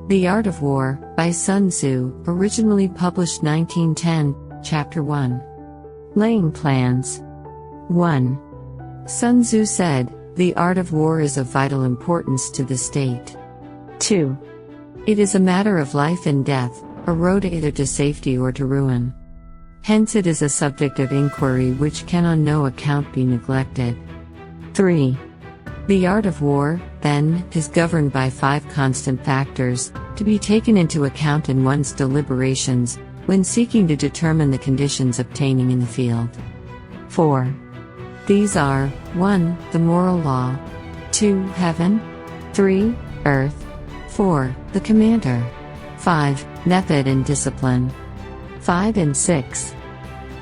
The Art of War, by Sun Tzu, originally published 1910, Chapter 1. Laying Plans. 1. Sun Tzu said, "The art of war is of vital importance to the state." 2. It is a matter of life and death, a road either to safety or to ruin. Hence it is a subject of inquiry which can on no account be neglected. 3. The art of war, then, is governed by 5 constant factors, to be taken into account in one's deliberations, when seeking to determine the conditions obtaining in the field. 4. These are, 1. The moral law. 2. Heaven. 3. Earth. 4. The commander. 5. Method and discipline. 5 and 6.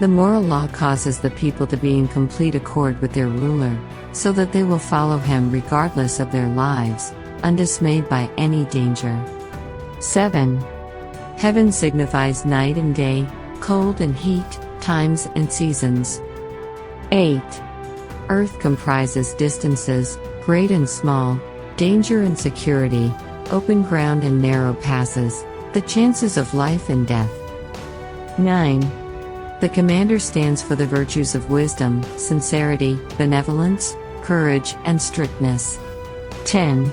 The moral law causes the people to be in complete accord with their ruler, so that they will follow him regardless of their lives, undismayed by any danger. 7. Heaven signifies night and day, cold and heat, times and seasons. 8. Earth comprises distances, great and small, danger and security, open ground and narrow passes, the chances of life and death. 9. The commander stands for the virtues of wisdom, sincerity, benevolence, courage, and strictness. 10.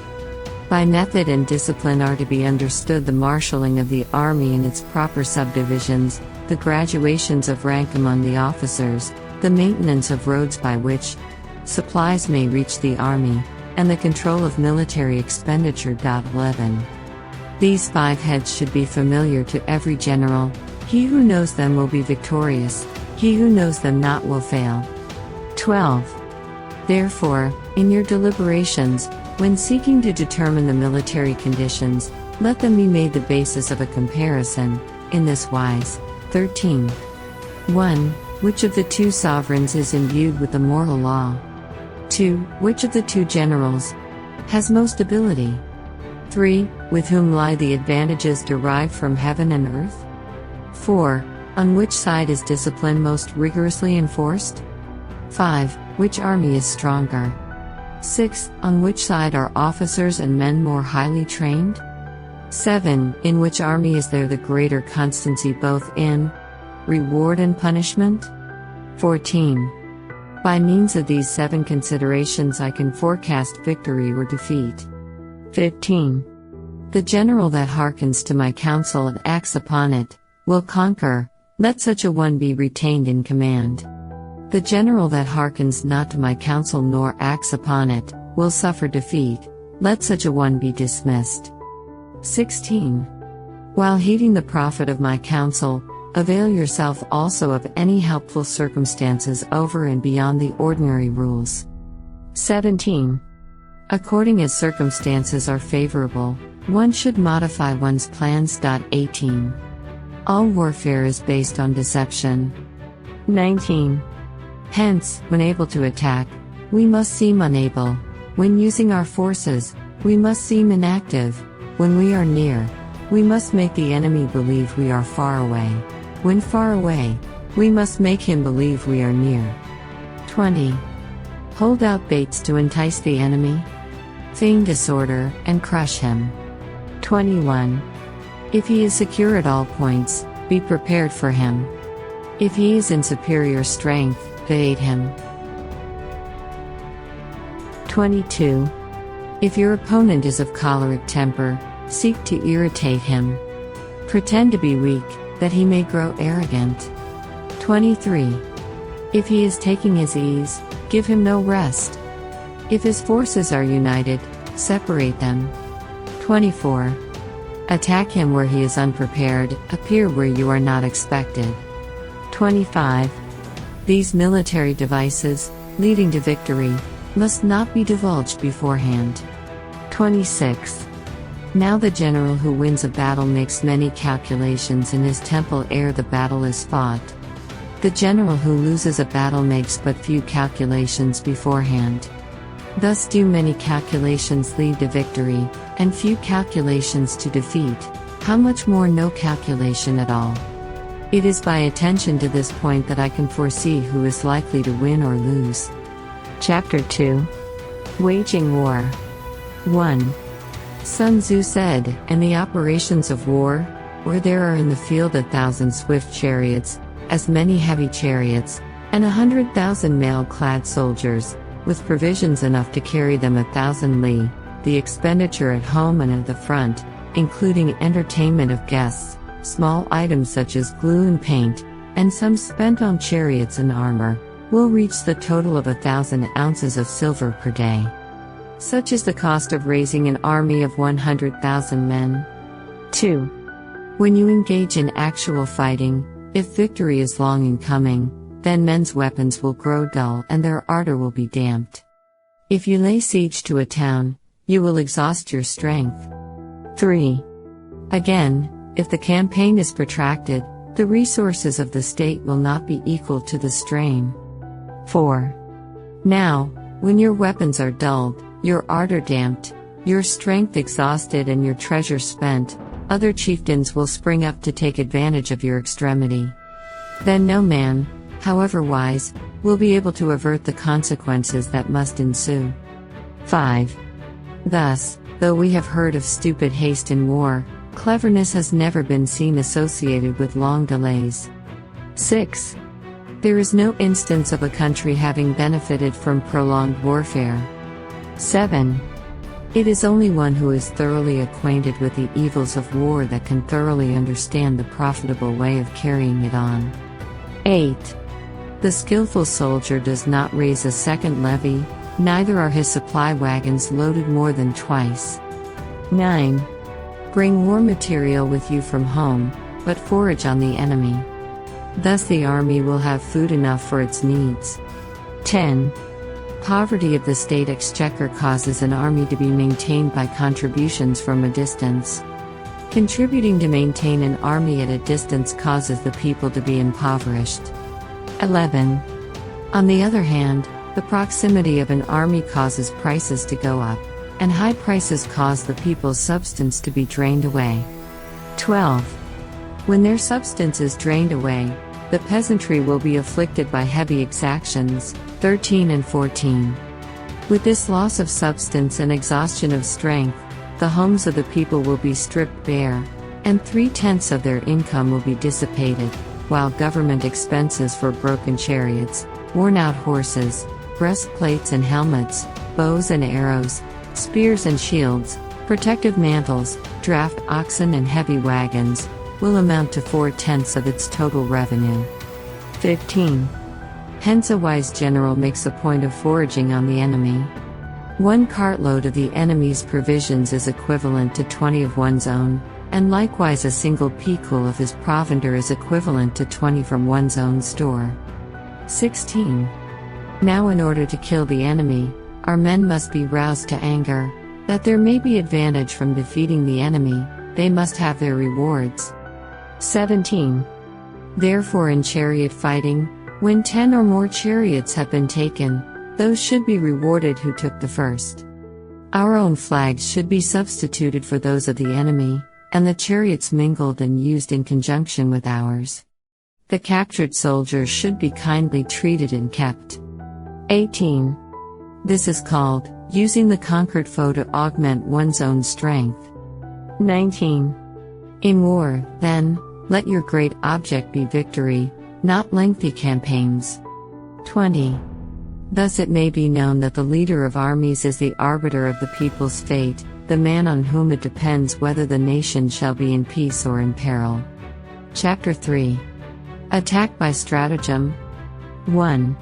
By method and discipline are to be understood the marshalling of the army in its proper subdivisions, the graduations of rank among the officers, the maintenance of roads by which supplies may reach the army, and the control of military expenditure. 11. These 5 heads should be familiar to every general. He who knows them will be victorious, he who knows them not will fail. 12. Therefore, in your deliberations, when seeking to determine the military conditions, let them be made the basis of a comparison, in this wise. 13. 1. Which of the 2 sovereigns is imbued with the moral law? 2. Which of the 2 generals has most ability? 3. With whom lie the advantages derived from heaven and earth? 4. On which side is discipline most rigorously enforced? 5. Which army is stronger? 6. On which side are officers and men more highly trained? 7. In which army is there the greater constancy both in reward and punishment? 14. By means of these 7 considerations I can forecast victory or defeat. 15. The general that hearkens to my counsel and acts upon it will conquer, let such a one be retained in command. The general that hearkens not to my counsel nor acts upon it will suffer defeat, let such a one be dismissed. 16. While heeding the profit of my counsel, avail yourself also of any helpful circumstances over and beyond the ordinary rules. 17. According as circumstances are favorable, one should modify one's plans. 18. All warfare is based on deception. 19. Hence, when able to attack, we must seem unable. When using our forces, we must seem inactive. When we are near, we must make the enemy believe we are far away. When far away, we must make him believe we are near. 20. Hold out baits to entice the enemy. Feign disorder, and crush him. 21. If he is secure at all points, be prepared for him. If he is in superior strength, aid him. 22. If your opponent is of choleric temper, seek to irritate him. Pretend to be weak, that he may grow arrogant. 23. If he is taking his ease, give him no rest. If his forces are united, separate them. 24. Attack him where he is unprepared, appear where you are not expected. 25. These military devices, leading to victory, must not be divulged beforehand. 26. Now the general who wins a battle makes many calculations in his temple ere the battle is fought. The general who loses a battle makes but few calculations beforehand. Thus do many calculations lead to victory, and few calculations to defeat, how much more no calculation at all. It is by attention to this point that I can foresee who is likely to win or lose. Chapter 2. Waging War. 1. Sun Tzu said, "In the operations of war, where there are in the field 1,000 swift chariots, as many heavy chariots, and 100,000 mail-clad soldiers, with provisions enough to carry them 1,000 li, the expenditure at home and at the front, including entertainment of guests, small items such as glue and paint, and some spent on chariots and armor, will reach the total of 1,000 ounces of silver per day. Such is the cost of raising an army of 100,000 men." 2. When you engage in actual fighting, if victory is long in coming, then men's weapons will grow dull and their ardor will be damped. If you lay siege to a town, you will exhaust your strength. 3. Again, if the campaign is protracted, the resources of the state will not be equal to the strain. 4. Now, when your weapons are dulled, your ardor damped, your strength exhausted and your treasure spent, other chieftains will spring up to take advantage of your extremity. Then no man, however wise, will be able to avert the consequences that must ensue. 5. Thus, though we have heard of stupid haste in war, cleverness has never been seen associated with long delays. 6. There is no instance of a country having benefited from prolonged warfare. 7. It is only one who is thoroughly acquainted with the evils of war that can thoroughly understand the profitable way of carrying it on. 8. The skillful soldier does not raise a second levy, neither are his supply wagons loaded more than twice. 9. Bring war material with you from home, but forage on the enemy. Thus the army will have food enough for its needs. 10. Poverty of the state exchequer causes an army to be maintained by contributions from a distance. Contributing to maintain an army at a distance causes the people to be impoverished. 11. On the other hand, the proximity of an army causes prices to go up, and high prices cause the people's substance to be drained away. 12. When their substance is drained away, the peasantry will be afflicted by heavy exactions. 13 and 14. With this loss of substance and exhaustion of strength, the homes of the people will be stripped bare, and 3/10 of their income will be dissipated, while government expenses for broken chariots, worn-out horses, breastplates and helmets, bows and arrows, spears and shields, protective mantles, draft oxen and heavy wagons, will amount to 4/10 of its total revenue. 15. Hence a wise general makes a point of foraging on the enemy. 1 cartload of the enemy's provisions is equivalent to 20 of one's own, and likewise a single picul of his provender is equivalent to 20 from one's own store. 16. Now in order to kill the enemy, our men must be roused to anger, that there may be advantage from defeating the enemy, they must have their rewards. 17. Therefore in chariot fighting, when 10 or more chariots have been taken, those should be rewarded who took the first. Our own flags should be substituted for those of the enemy, and the chariots mingled and used in conjunction with ours. The captured soldiers should be kindly treated and kept. 18. This is called, using the conquered foe to augment one's own strength. 19. In war, then, let your great object be victory, not lengthy campaigns. 20. Thus it may be known that the leader of armies is the arbiter of the people's fate, the man on whom it depends whether the nation shall be in peace or in peril. Chapter 3. Attack by Stratagem. 1.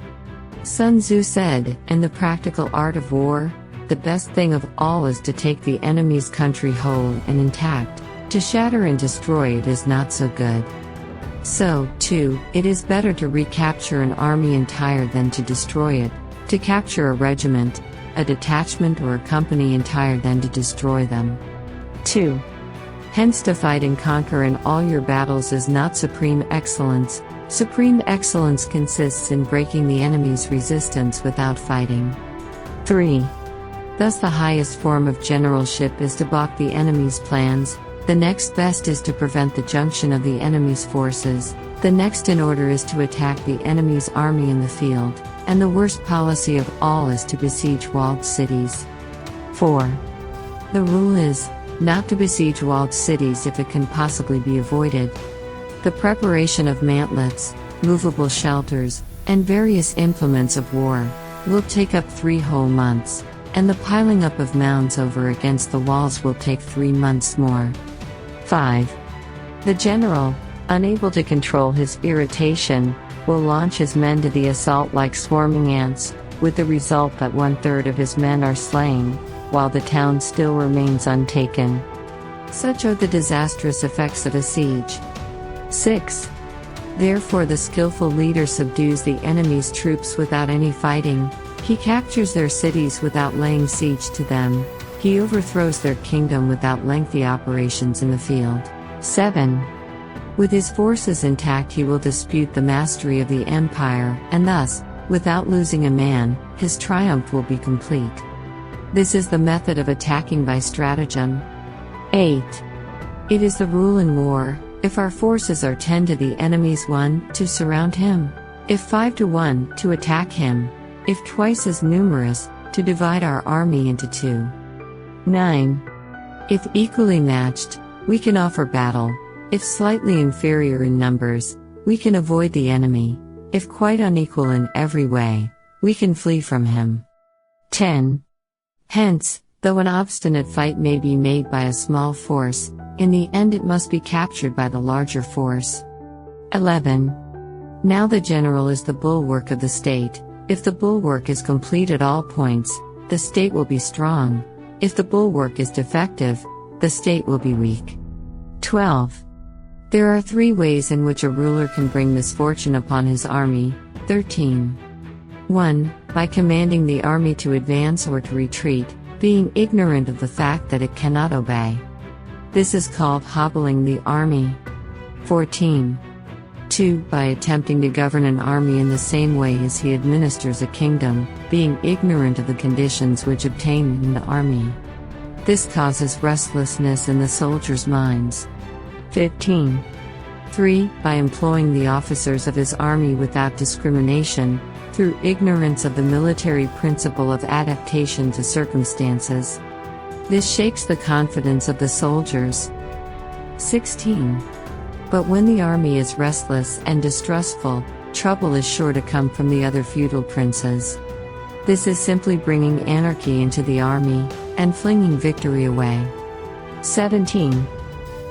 Sun Tzu said, in the practical art of war, the best thing of all is to take the enemy's country whole and intact. To shatter and destroy it is not so good. So, too, it is better to recapture an army entire than to destroy it, to capture a regiment, a detachment or a company entire than to destroy them. 2. Hence to fight and conquer in all your battles is not supreme excellence. Supreme excellence consists in breaking the enemy's resistance without fighting. 3. Thus the highest form of generalship is to balk the enemy's plans. The next best is to prevent the junction of the enemy's forces, the next in order is to attack the enemy's army in the field, and the worst policy of all is to besiege walled cities. 4. The rule is not to besiege walled cities if it can possibly be avoided. The preparation of mantlets, movable shelters, and various implements of war will take up 3 whole months, and the piling up of mounds over against the walls will take 3 months more. 5. The general, unable to control his irritation, will launch his men to the assault like swarming ants, with the result that 1/3 of his men are slain, while the town still remains untaken. Such are the disastrous effects of a siege. 6. Therefore the skillful leader subdues the enemy's troops without any fighting, he captures their cities without laying siege to them, he overthrows their kingdom without lengthy operations in the field. 7. With his forces intact he will dispute the mastery of the empire, and thus, without losing a man, his triumph will be complete. This is the method of attacking by stratagem. 8. It is the rule in war, if our forces are 10 to the enemy's 1, to surround him; if 5 to 1, to attack him; if twice as numerous, to divide our army into 2. 9. If equally matched, we can offer battle; if slightly inferior in numbers, we can avoid the enemy; if quite unequal in every way, we can flee from him. 10. Hence, though an obstinate fight may be made by a small force, in the end it must be captured by the larger force. 11. Now the general is the bulwark of the state; if the bulwark is complete at all points, the state will be strong; if the bulwark is defective, the state will be weak. 12. There are 3 ways in which a ruler can bring misfortune upon his army. 13. 1. By commanding the army to advance or to retreat, being ignorant of the fact that it cannot obey. This is called hobbling the army. 14. 2. By attempting to govern an army in the same way as he administers a kingdom, being ignorant of the conditions which obtain in the army. This causes restlessness in the soldiers' minds. 15. 3. By employing the officers of his army without discrimination, through ignorance of the military principle of adaptation to circumstances. This shakes the confidence of the soldiers. 16. But when the army is restless and distrustful, trouble is sure to come from the other feudal princes. This is simply bringing anarchy into the army, and flinging victory away. 17.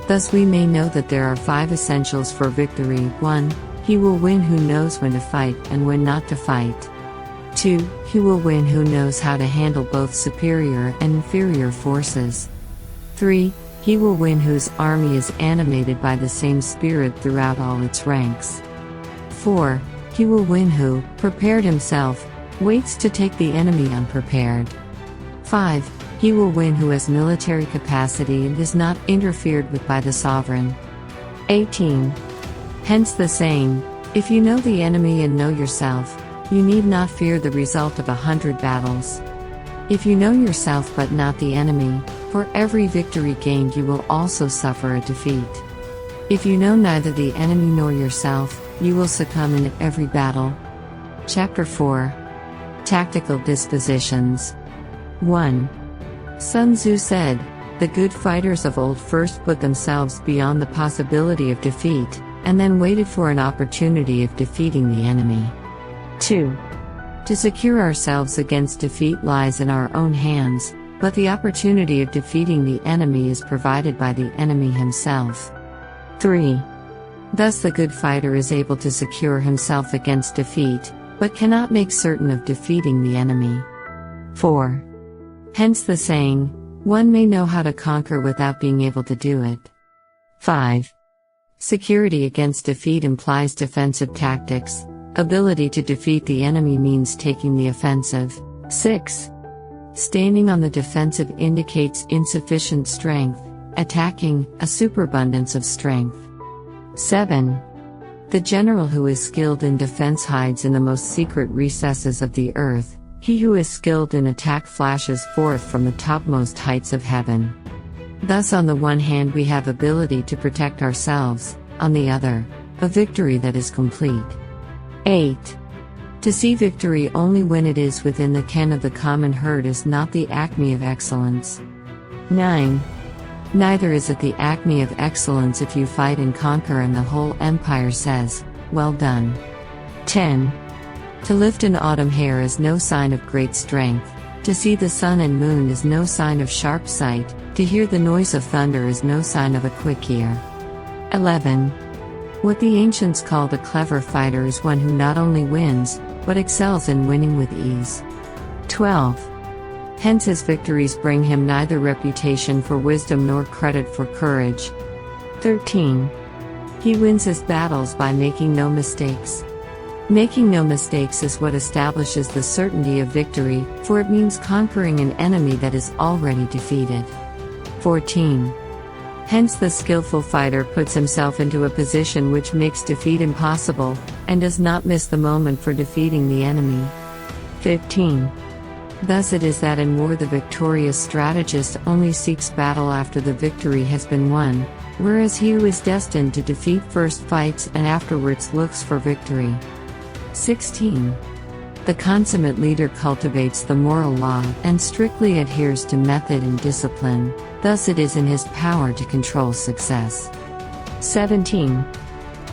Thus we may know that there are 5 essentials for victory. 1. He will win who knows when to fight and when not to fight. 2. He will win who knows how to handle both superior and inferior forces. 3. He will win whose army is animated by the same spirit throughout all its ranks. 4. He will win who, prepared himself, waits to take the enemy unprepared. 5. He will win who has military capacity and is not interfered with by the sovereign. 18. Hence the saying, if you know the enemy and know yourself, you need not fear the result of 100 battles. If you know yourself but not the enemy, for every victory gained you will also suffer a defeat. If you know neither the enemy nor yourself, you will succumb in every battle. Chapter 4. Tactical Dispositions. 1. Sun Tzu said, the good fighters of old first put themselves beyond the possibility of defeat, and then waited for an opportunity of defeating the enemy. 2. To secure ourselves against defeat lies in our own hands, but the opportunity of defeating the enemy is provided by the enemy himself. 3. Thus the good fighter is able to secure himself against defeat, but cannot make certain of defeating the enemy. 4. Hence the saying, one may know how to conquer without being able to do it. 5. Security against defeat implies defensive tactics. Ability to defeat the enemy means taking the offensive. 6. Standing on the defensive indicates insufficient strength, attacking, a superabundance of strength. 7. The general who is skilled in defense hides in the most secret recesses of the earth. He who is skilled in attack flashes forth from the topmost heights of heaven. Thus on the one hand we have ability to protect ourselves, on the other, a victory that is complete. 8. To see victory only when it is within the ken of the common herd is not the acme of excellence. 9. Neither is it the acme of excellence if you fight and conquer and the whole empire says, "Well done." 10. To lift an autumn hair is no sign of great strength. To see the sun and moon is no sign of sharp sight. To hear the noise of thunder is no sign of a quick ear. 11. What the ancients called a clever fighter is one who not only wins, but excels in winning with ease. 12. Hence his victories bring him neither reputation for wisdom nor credit for courage. 13. He wins his battles by making no mistakes. Making no mistakes is what establishes the certainty of victory, for it means conquering an enemy that is already defeated. 14. Hence the skillful fighter puts himself into a position which makes defeat impossible, and does not miss the moment for defeating the enemy. 15. Thus it is that in war the victorious strategist only seeks battle after the victory has been won, whereas he who is destined to defeat first fights and afterwards looks for victory. 16. The consummate leader cultivates the moral law and strictly adheres to method and discipline, thus it is in his power to control success. 17.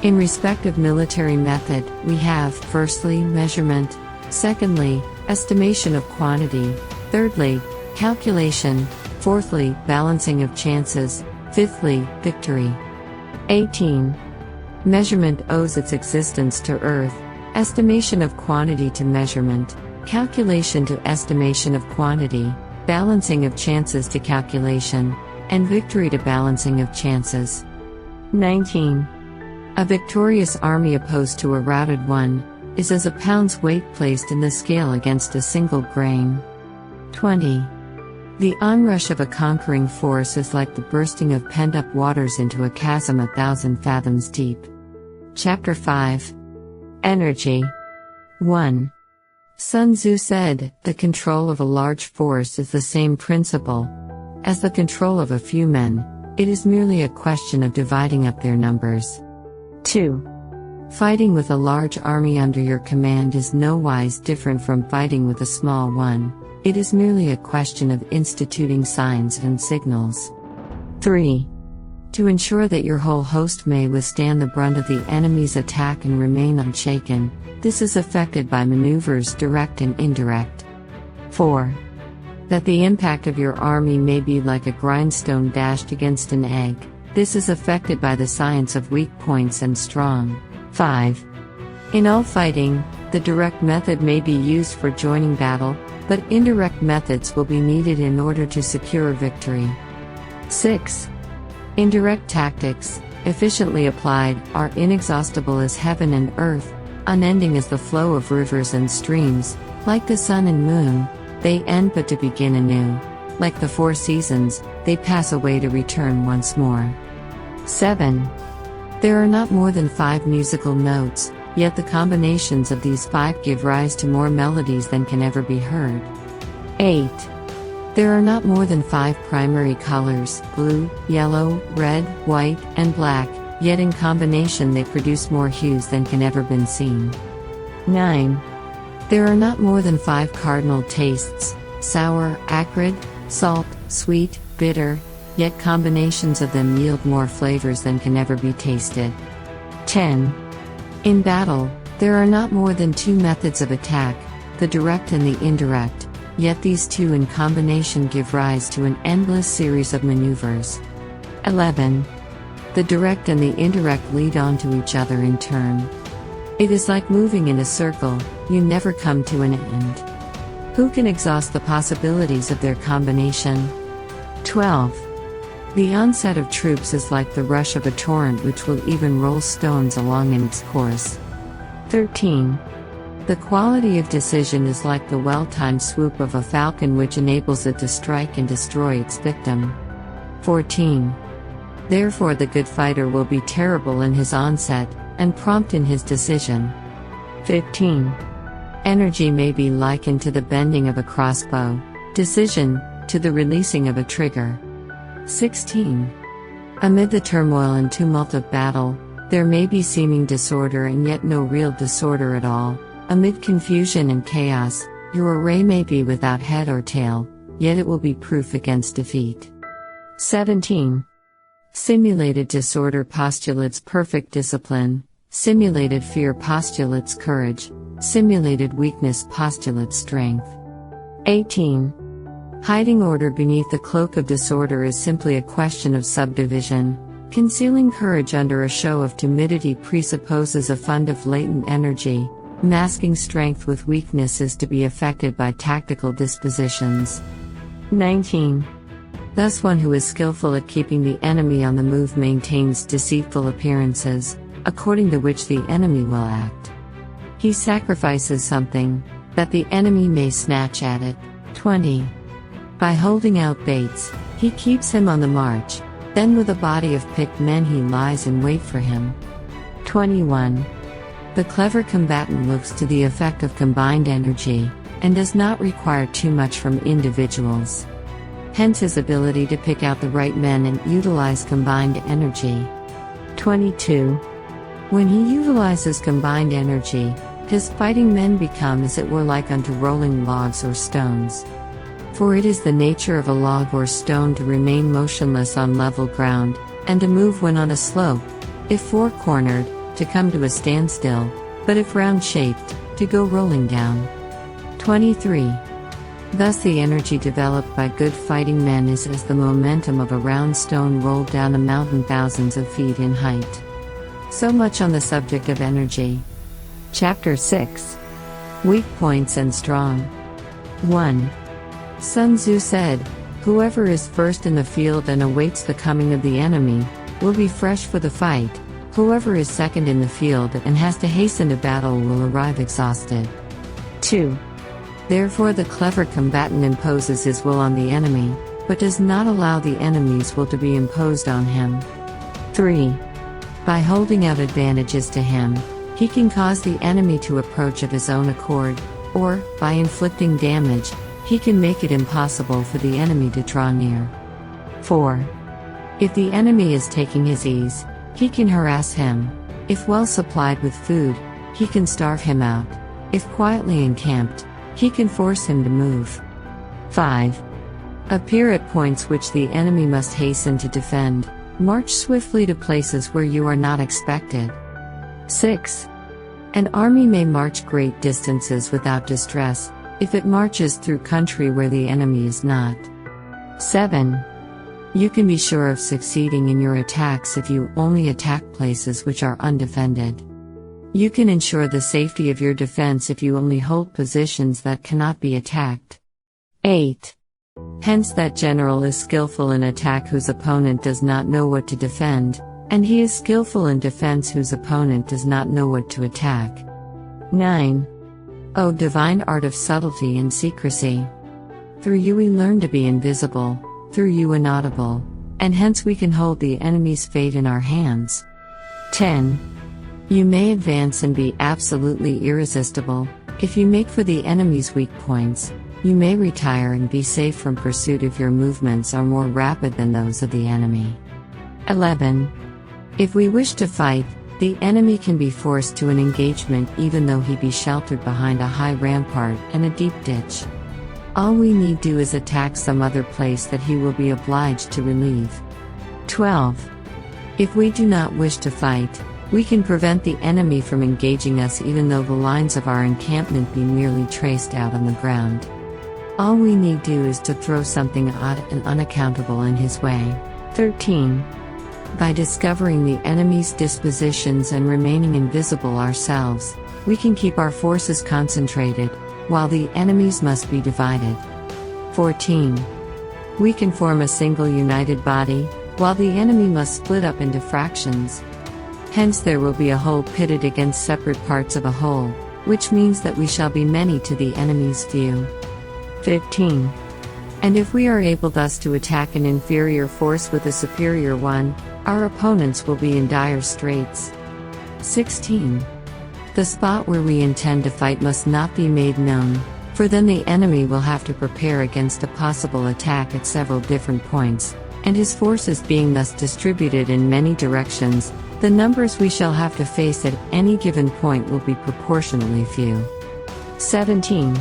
In respect of military method, we have, firstly, measurement, secondly, estimation of quantity, thirdly, calculation, fourthly, balancing of chances, fifthly, victory. 18. Measurement owes its existence to earth, estimation of quantity to measurement, calculation to estimation of quantity, balancing of chances to calculation, and victory to balancing of chances. 19. A victorious army opposed to a routed one is as a pound's weight placed in the scale against a single grain. 20. The onrush of a conquering force is like the bursting of pent-up waters into a chasm 1,000 fathoms deep. Chapter 5. Energy. 1. Sun Tzu said, "The control of a large force is the same principle as the control of a few men, it is merely a question of dividing up their numbers." 2. Fighting with a large army under your command is no wise different from fighting with a small one, it is merely a question of instituting signs and signals. 3. To ensure that your whole host may withstand the brunt of the enemy's attack and remain unshaken, this is effected by maneuvers direct and indirect. 4. That the impact of your army may be like a grindstone dashed against an egg, this is effected by the science of weak points and strong. 5. In all fighting, the direct method may be used for joining battle, but indirect methods will be needed in order to secure victory. 6. Indirect tactics, efficiently applied, are inexhaustible as heaven and earth, unending as the flow of rivers and streams, like the sun and moon, they end but to begin anew. Like the 4 seasons, they pass away to return once more. 7. There are not more than 5 musical notes, yet the combinations of these 5 give rise to more melodies than can ever be heard. 8. There are not more than 5 primary colors, blue, yellow, red, white, and black, yet in combination they produce more hues than can ever been seen. 9. There are not more than 5 cardinal tastes, sour, acrid, salt, sweet, bitter, yet combinations of them yield more flavors than can ever be tasted. 10. In battle, there are not more than 2 methods of attack, the direct and the indirect, yet these 2 in combination give rise to an endless series of maneuvers. 11. The direct and the indirect lead on to each other in turn. It is like moving in a circle, you never come to an end. Who can exhaust the possibilities of their combination? 12. The onset of troops is like the rush of a torrent which will even roll stones along in its course. 13. The quality of decision is like the well-timed swoop of a falcon which enables it to strike and destroy its victim. 14. Therefore the good fighter will be terrible in his onset, and prompt in his decision. 15. Energy may be likened to the bending of a crossbow, decision, to the releasing of a trigger. 16. Amid the turmoil and tumult of battle, there may be seeming disorder and yet no real disorder at all. Amid confusion and chaos, your array may be without head or tail, yet it will be proof against defeat. 17. Simulated disorder postulates perfect discipline, simulated fear postulates courage, simulated weakness postulates strength. 18. Hiding order beneath the cloak of disorder is simply a question of subdivision. Concealing courage under a show of timidity presupposes a fund of latent energy. Masking strength with weakness is to be affected by tactical dispositions. 19. Thus one who is skillful at keeping the enemy on the move maintains deceitful appearances, according to which the enemy will act. He sacrifices something, that the enemy may snatch at it. 20. By holding out baits, he keeps him on the march, then with a body of picked men he lies in wait for him. 21. The clever combatant looks to the effect of combined energy, and does not require too much from individuals. Hence his ability to pick out the right men and utilize combined energy. 22. When he utilizes combined energy, his fighting men become as it were like unto rolling logs or stones. For it is the nature of a log or stone to remain motionless on level ground, and to move when on a slope, if four-cornered, to come to a standstill, but if round-shaped, to go rolling down. 23. Thus the energy developed by good fighting men is as the momentum of a round stone rolled down a mountain thousands of feet in height. So much on the subject of energy. Chapter 6. Weak points and strong. 1. Sun Tzu said, "Whoever is first in the field and awaits the coming of the enemy, will be fresh for the fight. Whoever is second in the field and has to hasten to battle will arrive exhausted." 2. Therefore the clever combatant imposes his will on the enemy, but does not allow the enemy's will to be imposed on him. 3. By holding out advantages to him, he can cause the enemy to approach of his own accord, or, by inflicting damage, he can make it impossible for the enemy to draw near. 4. If the enemy is taking his ease, he can harass him. If well supplied with food, he can starve him out. If quietly encamped, he can force him to move. 5. Appear at points which the enemy must hasten to defend. March swiftly to places where you are not expected. 6. An army may march great distances without distress, if it marches through country where the enemy is not. 7. You can be sure of succeeding in your attacks if you only attack places which are undefended. You can ensure the safety of your defense if you only hold positions that cannot be attacked. 8. Hence that general is skillful in attack whose opponent does not know what to defend, and he is skillful in defense whose opponent does not know what to attack. 9. O divine art of subtlety and secrecy! Through you we learn to be invisible, through you inaudible, and hence we can hold the enemy's fate in our hands. 10. You may advance and be absolutely irresistible. If you make for the enemy's weak points, you may retire and be safe from pursuit if your movements are more rapid than those of the enemy. 11. If we wish to fight, the enemy can be forced to an engagement even though he be sheltered behind a high rampart and a deep ditch. All we need do is attack some other place that he will be obliged to relieve. 12. If we do not wish to fight, we can prevent the enemy from engaging us even though the lines of our encampment be merely traced out on the ground. All we need do is to throw something odd and unaccountable in his way. 13. By discovering the enemy's dispositions and remaining invisible ourselves, we can keep our forces concentrated, while the enemy's must be divided. 14. We can form a single united body, while the enemy must split up into fractions. Hence there will be a whole pitted against separate parts of a whole, which means that we shall be many to the enemy's few. 15. And if we are able thus to attack an inferior force with a superior one, our opponents will be in dire straits. 16. The spot where we intend to fight must not be made known, for then the enemy will have to prepare against a possible attack at several different points, and his forces being thus distributed in many directions, the numbers we shall have to face at any given point will be proportionately few. 17.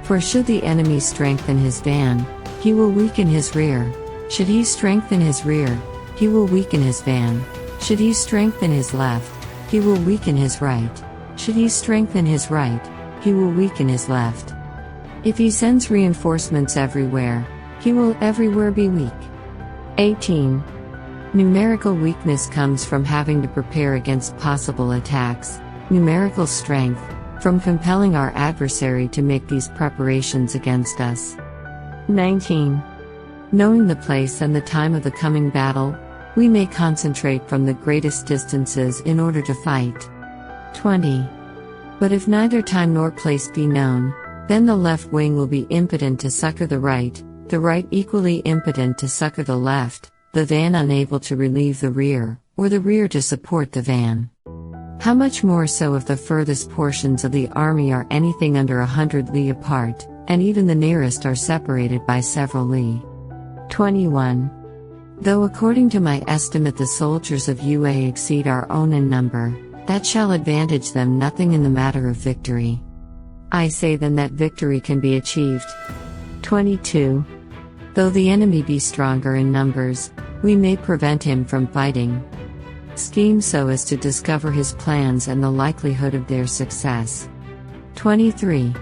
For should the enemy strengthen his van, he will weaken his rear. Should he strengthen his rear, he will weaken his van. Should he strengthen his left, he will weaken his right. Should he strengthen his right, he will weaken his left. If he sends reinforcements everywhere, he will everywhere be weak. 18. Numerical weakness comes from having to prepare against possible attacks. Numerical strength, from compelling our adversary to make these preparations against us. 19. Knowing the place and the time of the coming battle, we may concentrate from the greatest distances in order to fight. 20. But if neither time nor place be known, then the left wing will be impotent to succor the right equally impotent to succor the left, the van unable to relieve the rear, or the rear to support the van. How much more so if the furthest portions of the army are anything under 100 li apart, and even the nearest are separated by several li. 21. Though according to my estimate the soldiers of UA exceed our own in number, that shall advantage them nothing in the matter of victory. I say then that victory can be achieved. 22. Though the enemy be stronger in numbers, we may prevent him from fighting. Scheme so as to discover his plans and the likelihood of their success. 23.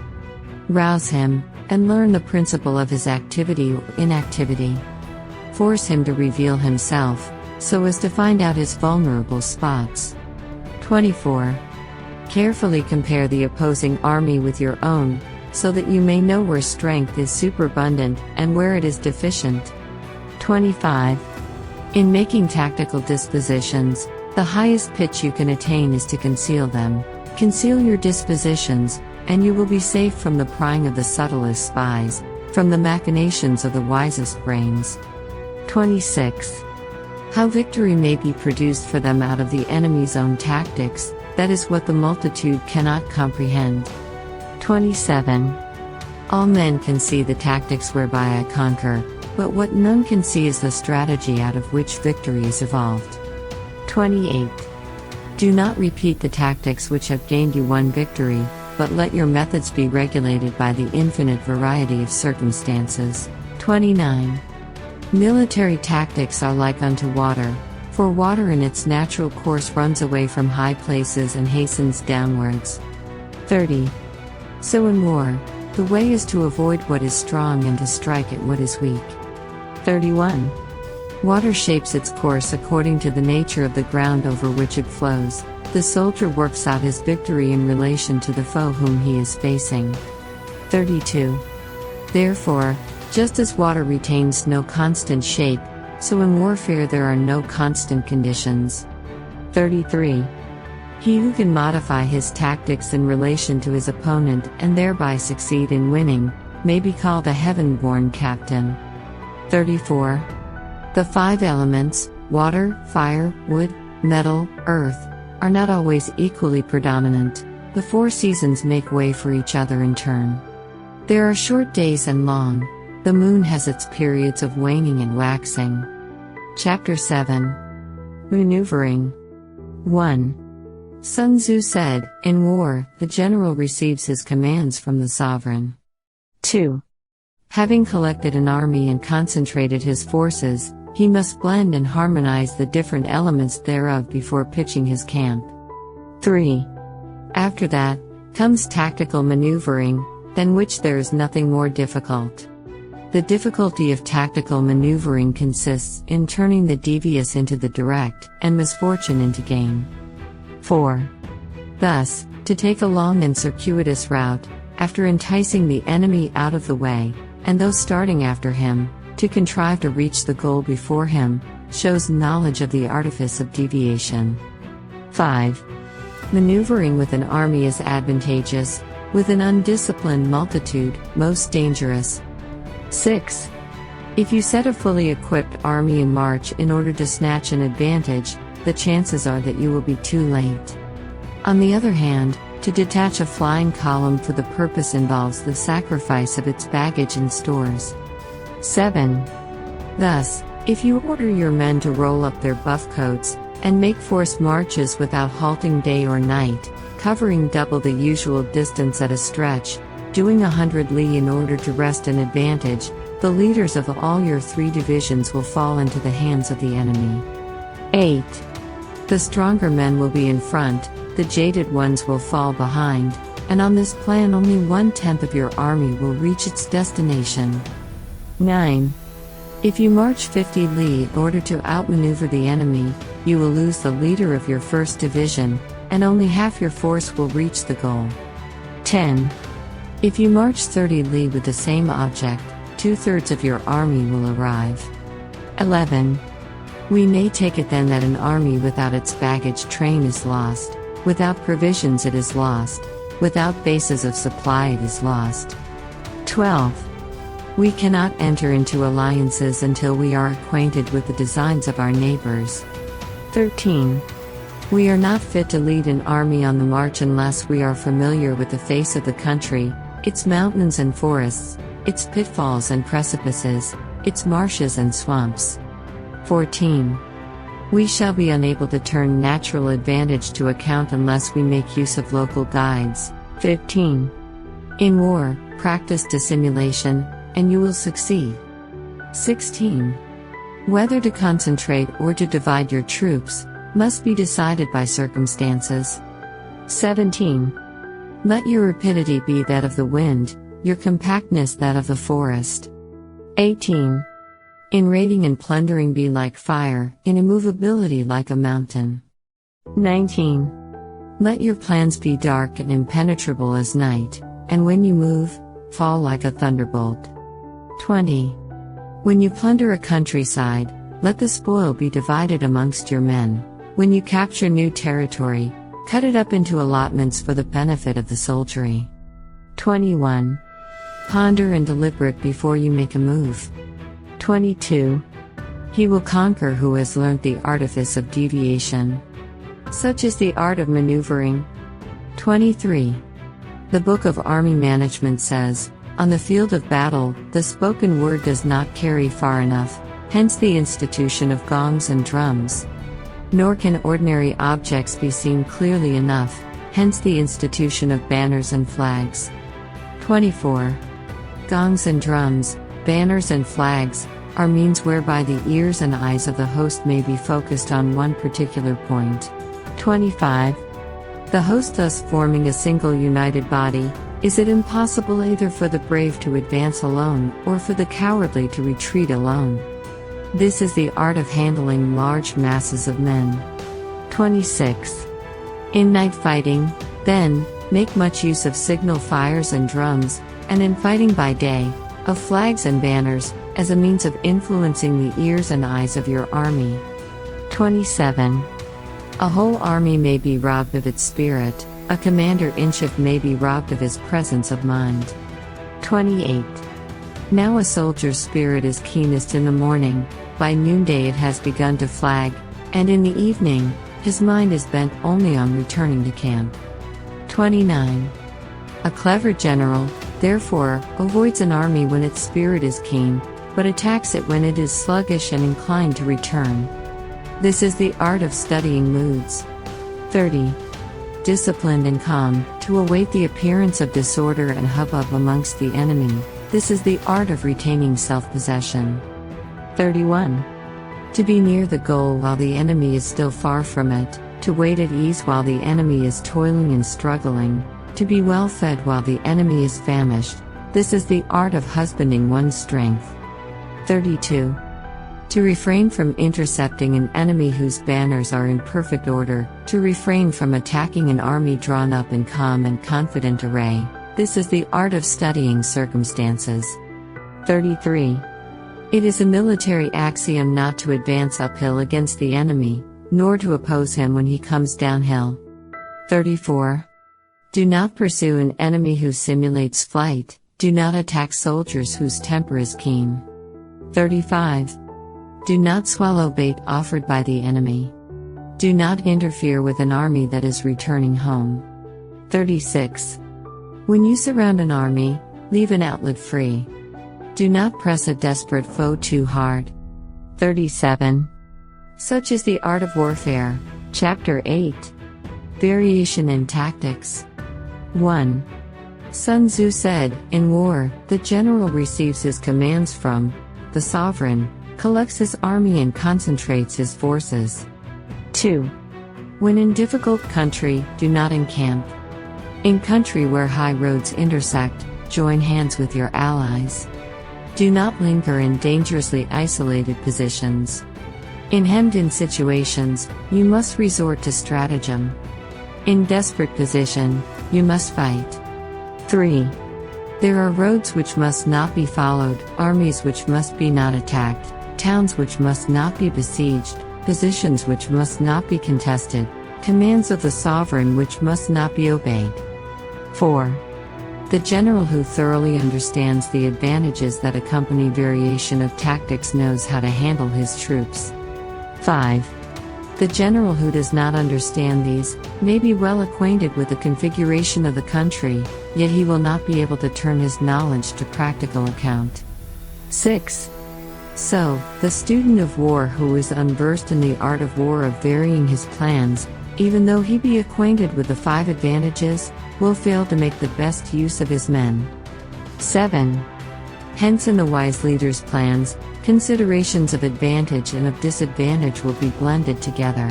Rouse him, and learn the principle of his activity or inactivity. Force him to reveal himself, so as to find out his vulnerable spots. 24. Carefully compare the opposing army with your own, so that you may know where strength is superabundant and where it is deficient. 25. In making tactical dispositions, the highest pitch you can attain is to conceal them. Conceal your dispositions, and you will be safe from the prying of the subtlest spies, from the machinations of the wisest brains. 26. How victory may be produced for them out of the enemy's own tactics, that is what the multitude cannot comprehend. 27. All men can see the tactics whereby I conquer, but what none can see is the strategy out of which victory is evolved. 28. Do not repeat the tactics which have gained you one victory, but let your methods be regulated by the infinite variety of circumstances. 29. Military tactics are like unto water, for water in its natural course runs away from high places and hastens downwards. 30. So in war, the way is to avoid what is strong and to strike at what is weak. 31. Water shapes its course according to the nature of the ground over which it flows. The soldier works out his victory in relation to the foe whom he is facing. 32. Therefore, just as water retains no constant shape, so in warfare there are no constant conditions. 33. He who can modify his tactics in relation to his opponent and thereby succeed in winning, may be called a heaven-born captain. 34. The 5 elements, water, fire, wood, metal, earth, are not always equally predominant. The 4 seasons make way for each other in turn. There are short days and long. The moon has its periods of waning and waxing. Chapter 7. Maneuvering. 1. Sun Tzu said, in war, the general receives his commands from the sovereign. 2. Having collected an army and concentrated his forces, he must blend and harmonize the different elements thereof before pitching his camp. 3. After that, comes tactical maneuvering, than which there is nothing more difficult. The difficulty of tactical maneuvering consists in turning the devious into the direct, and misfortune into gain. 4. Thus, to take a long and circuitous route, after enticing the enemy out of the way, and those starting after him, to contrive to reach the goal before him, shows knowledge of the artifice of deviation. 5. Maneuvering with an army is advantageous, with an undisciplined multitude, most dangerous. 6. If you set a fully equipped army in march in order to snatch an advantage, the chances are that you will be too late. On the other hand, to detach a flying column for the purpose involves the sacrifice of its baggage and stores. 7. Thus, if you order your men to roll up their buff coats, and make forced marches without halting day or night, covering double the usual distance at a stretch, doing 100 li in order to wrest an advantage, The leaders of all your 3 divisions will fall into the hands of the enemy. 8. The stronger men will be in front, the jaded ones will fall behind, and on this plan only 1/10 of your army will reach its destination. 9. If you march 50 li in order to outmaneuver the enemy, you will lose the leader of your 1st division, and only half your force will reach the goal. 10. If you march 30 li with the same object, 2/3 of your army will arrive. 11. We may take it then that an army without its baggage train is lost, without provisions it is lost, without bases of supply it is lost. 12. We cannot enter into alliances until we are acquainted with the designs of our neighbors. 13. We are not fit to lead an army on the march unless we are familiar with the face of the country, its mountains and forests, its pitfalls and precipices, its marshes and swamps. 14. We shall be unable to turn natural advantage to account unless we make use of local guides. 15. In war, practice dissimulation, and you will succeed. 16. Whether to concentrate or to divide your troops must be decided by circumstances. 17. Let your rapidity be that of the wind, your compactness that of the forest. 18. In raiding and plundering be like fire, in immovability like a mountain. 19. Let your plans be dark and impenetrable as night, and when you move, fall like a thunderbolt. 20. When you plunder a countryside, let the spoil be divided amongst your men. When you capture new territory, cut it up into allotments for the benefit of the soldiery. 21. Ponder and deliberate before you make a move. 22. He will conquer who has learnt the artifice of deviation. Such is the art of maneuvering. 23. The Book of Army Management says, on the field of battle, the spoken word does not carry far enough, hence the institution of gongs and drums. Nor can ordinary objects be seen clearly enough, hence the institution of banners and flags. 24. Gongs and drums, banners and flags, are means whereby the ears and eyes of the host may be focused on one particular point. 25. The host thus forming a single united body, is it impossible either for the brave to advance alone, or for the cowardly to retreat alone? This is the art of handling large masses of men. 26. In night fighting, then, make much use of signal fires and drums, and in fighting by day, of flags and banners, as a means of influencing the ears and eyes of your army. 27. A whole army may be robbed of its spirit, a commander-in-chief may be robbed of his presence of mind. 28. Now a soldier's spirit is keenest in the morning, by noonday it has begun to flag, and in the evening, his mind is bent only on returning to camp. 29. A clever general, therefore, avoids an army when its spirit is keen, but attacks it when it is sluggish and inclined to return. This is the art of studying moods. 30. Disciplined and calm, to await the appearance of disorder and hubbub amongst the enemy, this is the art of retaining self-possession. 31. To be near the goal while the enemy is still far from it, to wait at ease while the enemy is toiling and struggling, to be well fed while the enemy is famished, this is the art of husbanding one's strength. 32. To refrain from intercepting an enemy whose banners are in perfect order, to refrain from attacking an army drawn up in calm and confident array, this is the art of studying circumstances. 33. It is a military axiom not to advance uphill against the enemy, nor to oppose him when he comes downhill. 34. Do not pursue an enemy who simulates flight, do not attack soldiers whose temper is keen. 35. Do not swallow bait offered by the enemy. Do not interfere with an army that is returning home. 36. When you surround an army, leave an outlet free. Do not press a desperate foe too hard. 37. Such is the art of warfare. Chapter 8. Variation in tactics. 1. Sun Tzu said, in war, the general receives his commands from the sovereign, collects his army and concentrates his forces. 2. When in difficult country, do not encamp. In country where high roads intersect, join hands with your allies. Do not linger in dangerously isolated positions. In hemmed-in situations, you must resort to stratagem. In desperate position, you must fight. 3. There are roads which must not be followed, armies which must be not attacked, towns which must not be besieged, positions which must not be contested, commands of the sovereign which must not be obeyed. 4. The general who thoroughly understands the advantages that accompany variation of tactics knows how to handle his troops. 5. The general who does not understand these may be well acquainted with the configuration of the country, yet he will not be able to turn his knowledge to practical account. 6. So, the student of war who is unversed in the art of war of varying his plans, even though he be acquainted with the 5 advantages, will fail to make the best use of his men. 7. Hence in the wise leader's plans, considerations of advantage and of disadvantage will be blended together.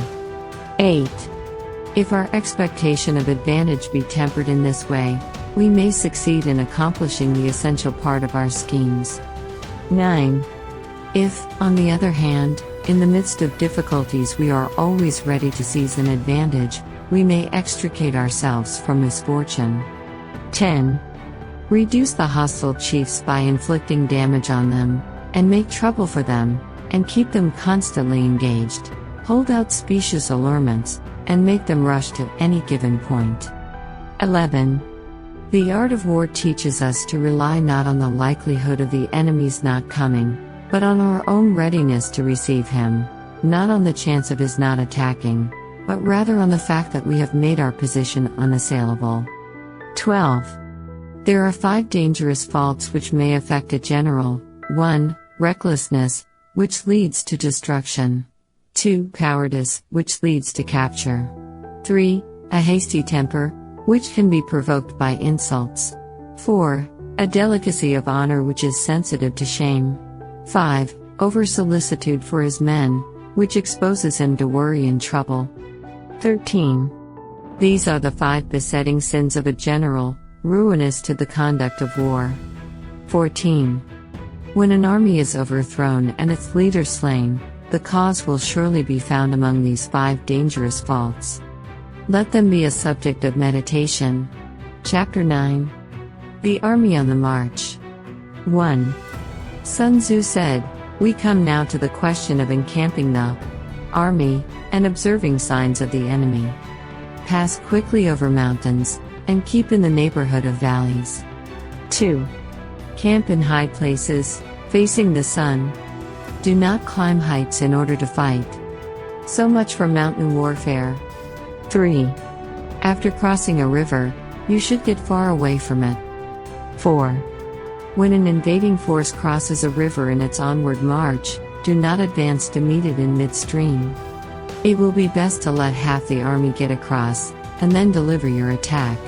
8. If our expectation of advantage be tempered in this way, we may succeed in accomplishing the essential part of our schemes. 9. If, on the other hand, in the midst of difficulties we are always ready to seize an advantage, we may extricate ourselves from misfortune. 10. Reduce the hostile chiefs by inflicting damage on them, and make trouble for them, and keep them constantly engaged. Hold out specious allurements, and make them rush to any given point. 11. The art of war teaches us to rely not on the likelihood of the enemy's not coming, but on our own readiness to receive him, not on the chance of his not attacking, but rather on the fact that we have made our position unassailable. 12. There are 5 dangerous faults which may affect a general. 1. Recklessness, which leads to destruction. 2. Cowardice, which leads to capture. 3. A hasty temper, which can be provoked by insults. 4. A delicacy of honor which is sensitive to shame. 5. Over-solicitude for his men, which exposes him to worry and trouble. 13. These are the 5 besetting sins of a general, ruinous to the conduct of war. 14. When an army is overthrown and its leader slain, the cause will surely be found among these 5 dangerous faults. Let them be a subject of meditation. Chapter 9. The Army on the March. 1. Sun Tzu said, "We come now to the question of encamping the army, and observing signs of the enemy. Pass quickly over mountains, and keep in the neighborhood of valleys. 2. Camp in high places, facing the sun. Do not climb heights in order to fight. So much for mountain warfare. 3. After crossing a river, you should get far away from it. 4. When an invading force crosses a river in its onward march, do not advance to meet it in midstream. It will be best to let half the army get across, and then deliver your attack.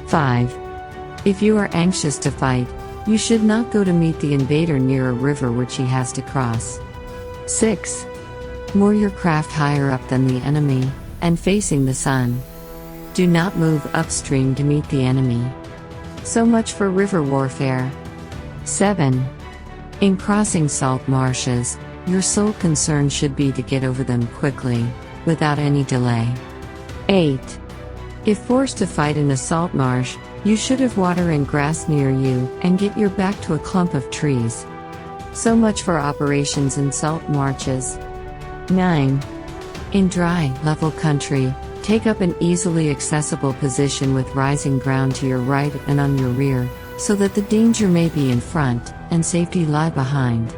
5. If you are anxious to fight, you should not go to meet the invader near a river which he has to cross. 6. Moor your craft higher up than the enemy, and facing the sun. Do not move upstream to meet the enemy. So much for river warfare. 7. In crossing salt marshes, your sole concern should be to get over them quickly, without any delay. 8. If forced to fight in a salt marsh, you should have water and grass near you, and get your back to a clump of trees. So much for operations in salt marshes. 9. In dry, level country, take up an easily accessible position with rising ground to your right and on your rear, so that the danger may be in front, and safety lie behind.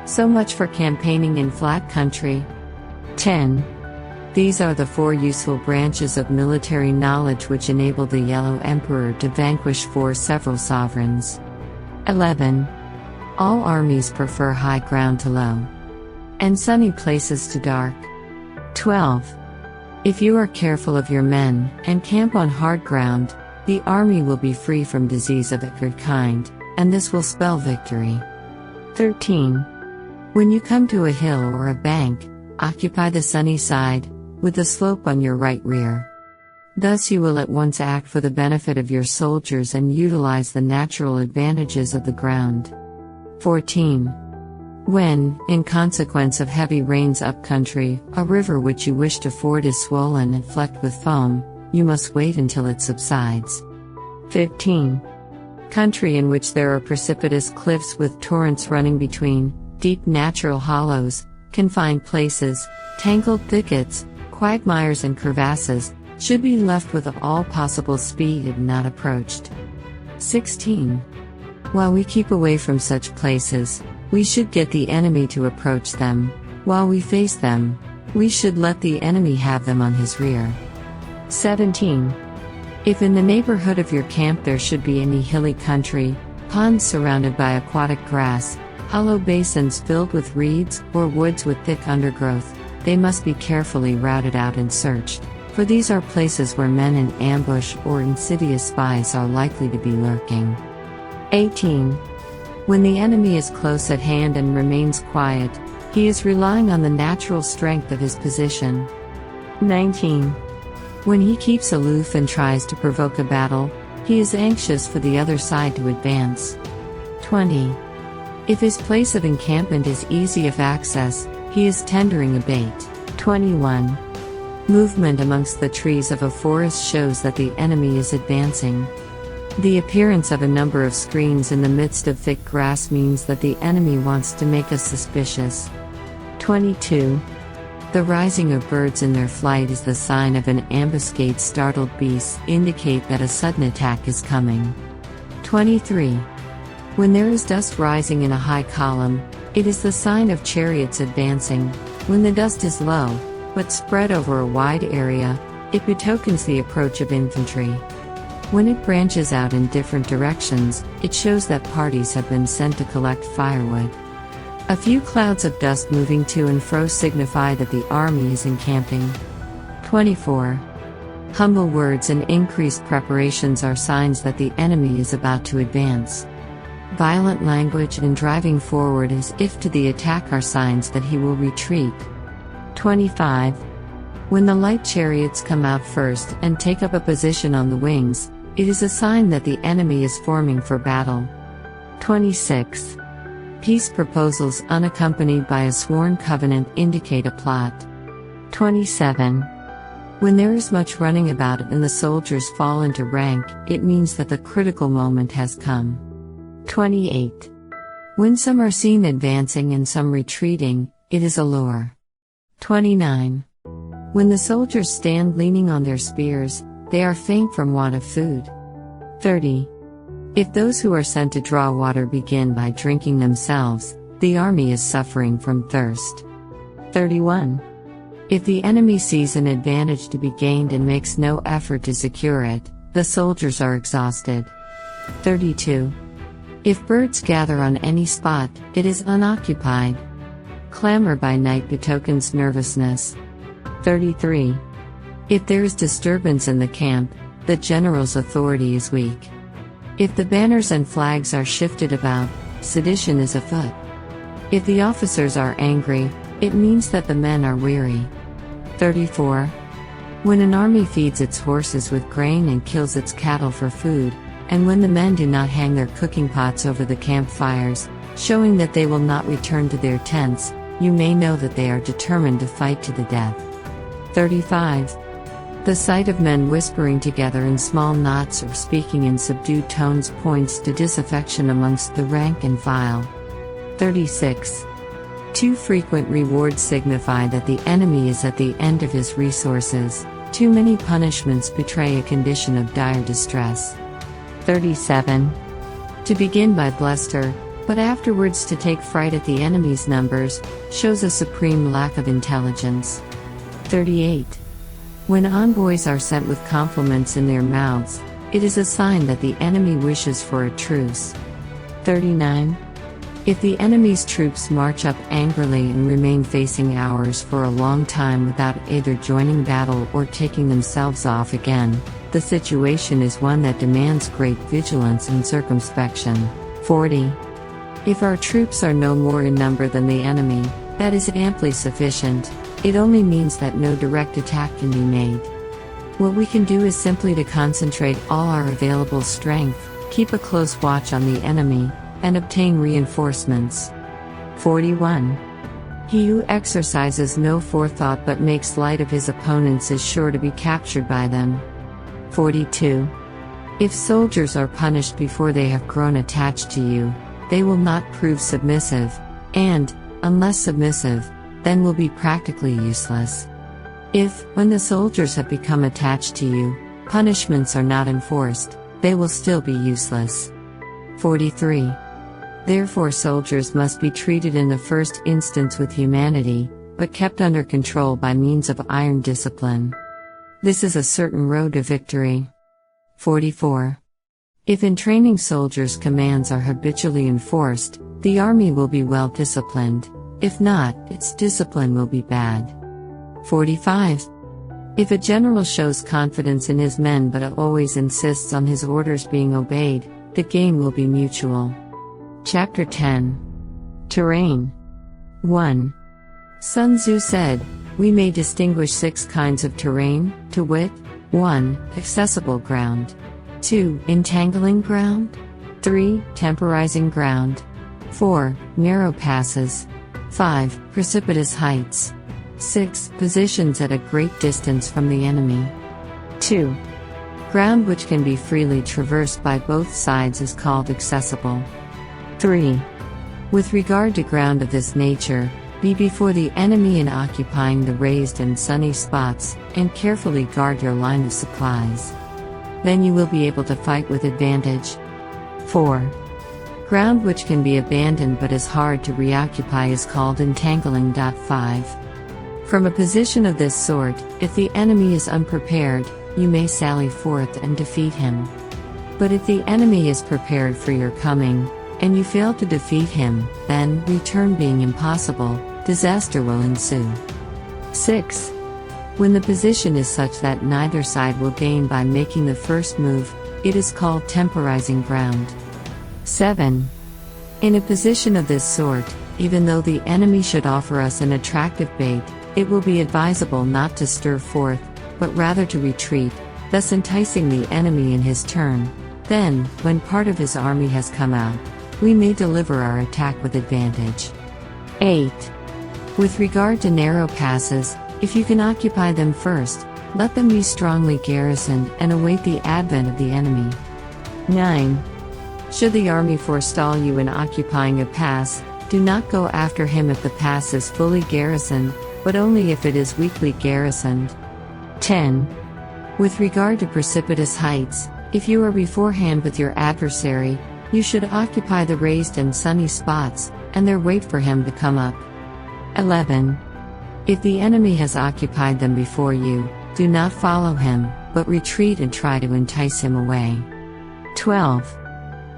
So much for campaigning in flat country. 10. These are the 4 useful branches of military knowledge which enable the Yellow Emperor to vanquish 4 several sovereigns. 11. All armies prefer high ground to low, and sunny places to dark. 12. If you are careful of your men, and camp on hard ground, The army will be free from disease of every kind, and this will spell victory. 13. When you come to a hill or a bank, occupy the sunny side, with the slope on your right rear. Thus you will at once act for the benefit of your soldiers and utilize the natural advantages of the ground. 14. When, in consequence of heavy rains upcountry, a river which you wish to ford is swollen and flecked with foam, you must wait until it subsides. 15. Country in which there are precipitous cliffs with torrents running between, deep natural hollows, confined places, tangled thickets, quagmires and crevasses, should be left with all possible speed and not approached. 16. While we keep away from such places, we should get the enemy to approach them. While we face them, we should let the enemy have them on his rear. 17. If in the neighborhood of your camp there should be any hilly country, ponds surrounded by aquatic grass, hollow basins filled with reeds, or woods with thick undergrowth, they must be carefully routed out and searched, for these are places where men in ambush or insidious spies are likely to be lurking. 18. When the enemy is close at hand and remains quiet, he is relying on the natural strength of his position. 19. When he keeps aloof and tries to provoke a battle, he is anxious for the other side to advance. 20. If his place of encampment is easy of access, he is tendering a bait. 21. Movement amongst the trees of a forest shows that the enemy is advancing. The appearance of a number of screens in the midst of thick grass means that the enemy wants to make us suspicious. 22. The rising of birds in their flight is the sign of an ambuscade. Startled beasts indicate that a sudden attack is coming. 23. When there is dust rising in a high column, it is the sign of chariots advancing. When the dust is low, but spread over a wide area, it betokens the approach of infantry. When it branches out in different directions, it shows that parties have been sent to collect firewood. A few clouds of dust moving to and fro signify that the army is encamping. 24. Humble words and increased preparations are signs that the enemy is about to advance. Violent language and driving forward as if to the attack are signs that he will retreat. 25. When the light chariots come out first and take up a position on the wings, it is a sign that the enemy is forming for battle. 26. Peace proposals unaccompanied by a sworn covenant indicate a plot. 27. When there is much running about and the soldiers fall into rank, it means that the critical moment has come. 28. When some are seen advancing and some retreating, it is a lure. 29. When the soldiers stand leaning on their spears, they are faint from want of food. 30. If those who are sent to draw water begin by drinking themselves, the army is suffering from thirst. 31. If the enemy sees an advantage to be gained and makes no effort to secure it, the soldiers are exhausted. 32. If birds gather on any spot, it is unoccupied. Clamor by night betokens nervousness. 33. If there is disturbance in the camp, the general's authority is weak. If the banners and flags are shifted about, sedition is afoot. If the officers are angry, it means that the men are weary. 34. When an army feeds its horses with grain and kills its cattle for food, and when the men do not hang their cooking pots over the campfires, showing that they will not return to their tents, you may know that they are determined to fight to the death. 35. The sight of men whispering together in small knots or speaking in subdued tones points to disaffection amongst the rank and file. 36. Too frequent rewards signify that the enemy is at the end of his resources. Too many punishments betray a condition of dire distress. 37. To begin by bluster, but afterwards to take fright at the enemy's numbers, shows a supreme lack of intelligence. 38. When envoys are sent with compliments in their mouths, it is a sign that the enemy wishes for a truce. 39. If the enemy's troops march up angrily and remain facing ours for a long time without either joining battle or taking themselves off again, The situation is one that demands great vigilance and circumspection. 40. If our troops are no more in number than the enemy, that is amply sufficient. It only means that no direct attack can be made. What we can do is simply to concentrate all our available strength, keep a close watch on the enemy, and obtain reinforcements. 41. He who exercises no forethought but makes light of his opponents is sure to be captured by them. 42. If soldiers are punished before they have grown attached to you, they will not prove submissive, and, unless submissive, then will be practically useless. If, when the soldiers have become attached to you, punishments are not enforced, they will still be useless. 43. Therefore soldiers must be treated in the first instance with humanity, but kept under control by means of iron discipline. This is a certain road to victory. 44. If in training soldiers' commands are habitually enforced, the army will be well disciplined. If not, its discipline will be bad. 45. If a general shows confidence in his men but always insists on his orders being obeyed, the gain will be mutual. Chapter 10. Terrain. 1. Sun Tzu said, "We may distinguish 6 kinds of terrain, to wit, 1. Accessible ground. 2. Entangling ground. 3. Temporizing ground. 4. Narrow passes. 5. Precipitous heights. 6. Positions at a great distance from the enemy. 2. Ground which can be freely traversed by both sides is called accessible. 3. With regard to ground of this nature, be before the enemy in occupying the raised and sunny spots, and carefully guard your line of supplies. Then you will be able to fight with advantage. 4. Ground which can be abandoned but is hard to reoccupy is called entangling. 5. From a position of this sort, if the enemy is unprepared, you may sally forth and defeat him. But if the enemy is prepared for your coming, and you fail to defeat him, then, return being impossible, disaster will ensue. 6. When the position is such that neither side will gain by making the first move, it is called temporizing ground. 7. In a position of this sort, even though the enemy should offer us an attractive bait, it will be advisable not to stir forth, but rather to retreat, thus enticing the enemy in his turn. Then, when part of his army has come out, we may deliver our attack with advantage. 8. With regard to narrow passes, if you can occupy them first, let them be strongly garrisoned and await the advent of the enemy. 9. Should the army forestall you in occupying a pass, do not go after him if the pass is fully garrisoned, but only if it is weakly garrisoned. 10. With regard to precipitous heights, if you are beforehand with your adversary, you should occupy the raised and sunny spots, and there wait for him to come up. 11. If the enemy has occupied them before you, do not follow him, but retreat and try to entice him away. 12.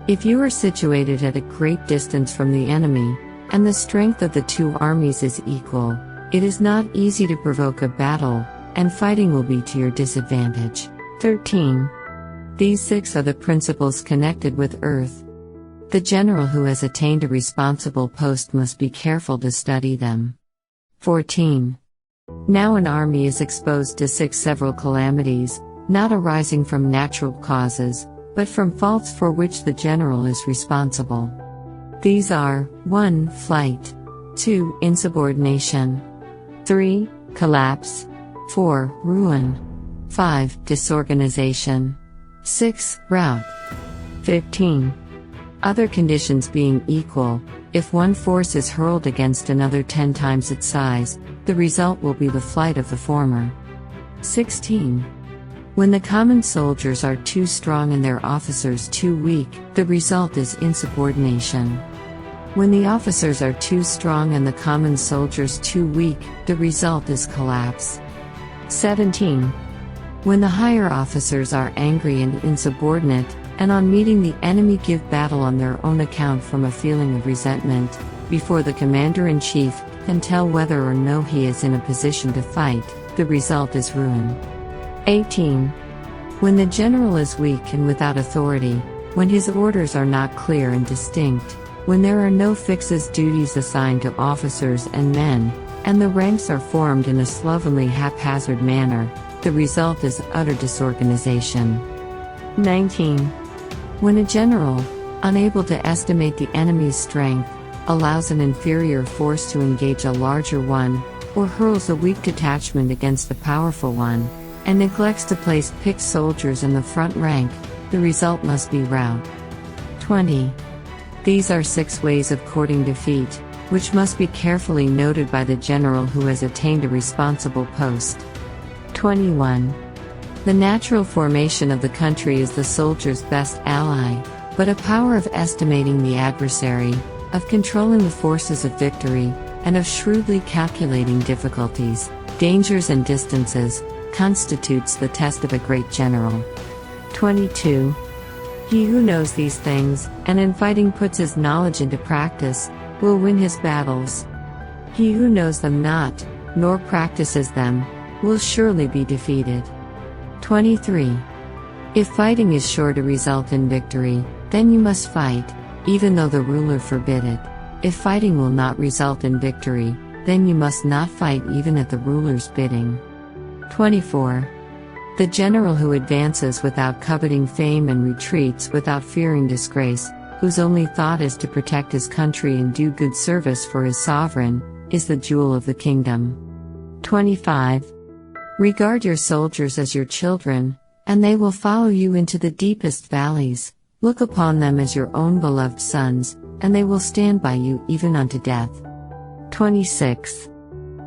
If you are situated at a great distance from the enemy, and the strength of the two armies is equal, it is not easy to provoke a battle, and fighting will be to your disadvantage. 13. These 6 are the principles connected with earth. The general who has attained a responsible post must be careful to study them. 14. Now an army is exposed to 6 several calamities, not arising from natural causes, but from faults for which the general is responsible. These are, 1. Flight. 2. Insubordination. 3. Collapse. 4. Ruin. 5. Disorganization. 6. Rout. 15. Other conditions being equal, if one force is hurled against another 10 times its size, the result will be the flight of the former. 16. When the common soldiers are too strong and their officers too weak, the result is insubordination. When the officers are too strong and the common soldiers too weak, the result is collapse. 17. When the higher officers are angry and insubordinate, and on meeting the enemy give battle on their own account from a feeling of resentment, before the commander-in-chief can tell whether or no he is in a position to fight, the result is ruin. 18. When the general is weak and without authority, when his orders are not clear and distinct, when there are no fixed duties assigned to officers and men, and the ranks are formed in a slovenly haphazard manner, the result is utter disorganization. 19. When a general, unable to estimate the enemy's strength, allows an inferior force to engage a larger one, or hurls a weak detachment against a powerful one, and neglects to place picked soldiers in the front rank, the result must be rout. 20. These are 6 ways of courting defeat, which must be carefully noted by the general who has attained a responsible post. 21. The natural formation of the country is the soldier's best ally, but a power of estimating the adversary, of controlling the forces of victory, and of shrewdly calculating difficulties, dangers and distances, constitutes the test of a great general. 22. He who knows these things, and in fighting puts his knowledge into practice, will win his battles. He who knows them not, nor practices them, will surely be defeated. 23. If fighting is sure to result in victory, then you must fight, even though the ruler forbid it. If fighting will not result in victory, then you must not fight even at the ruler's bidding. 24. The general who advances without coveting fame and retreats without fearing disgrace, whose only thought is to protect his country and do good service for his sovereign, is the jewel of the kingdom. 25. Regard your soldiers as your children, and they will follow you into the deepest valleys. Look upon them as your own beloved sons, and they will stand by you even unto death. 26.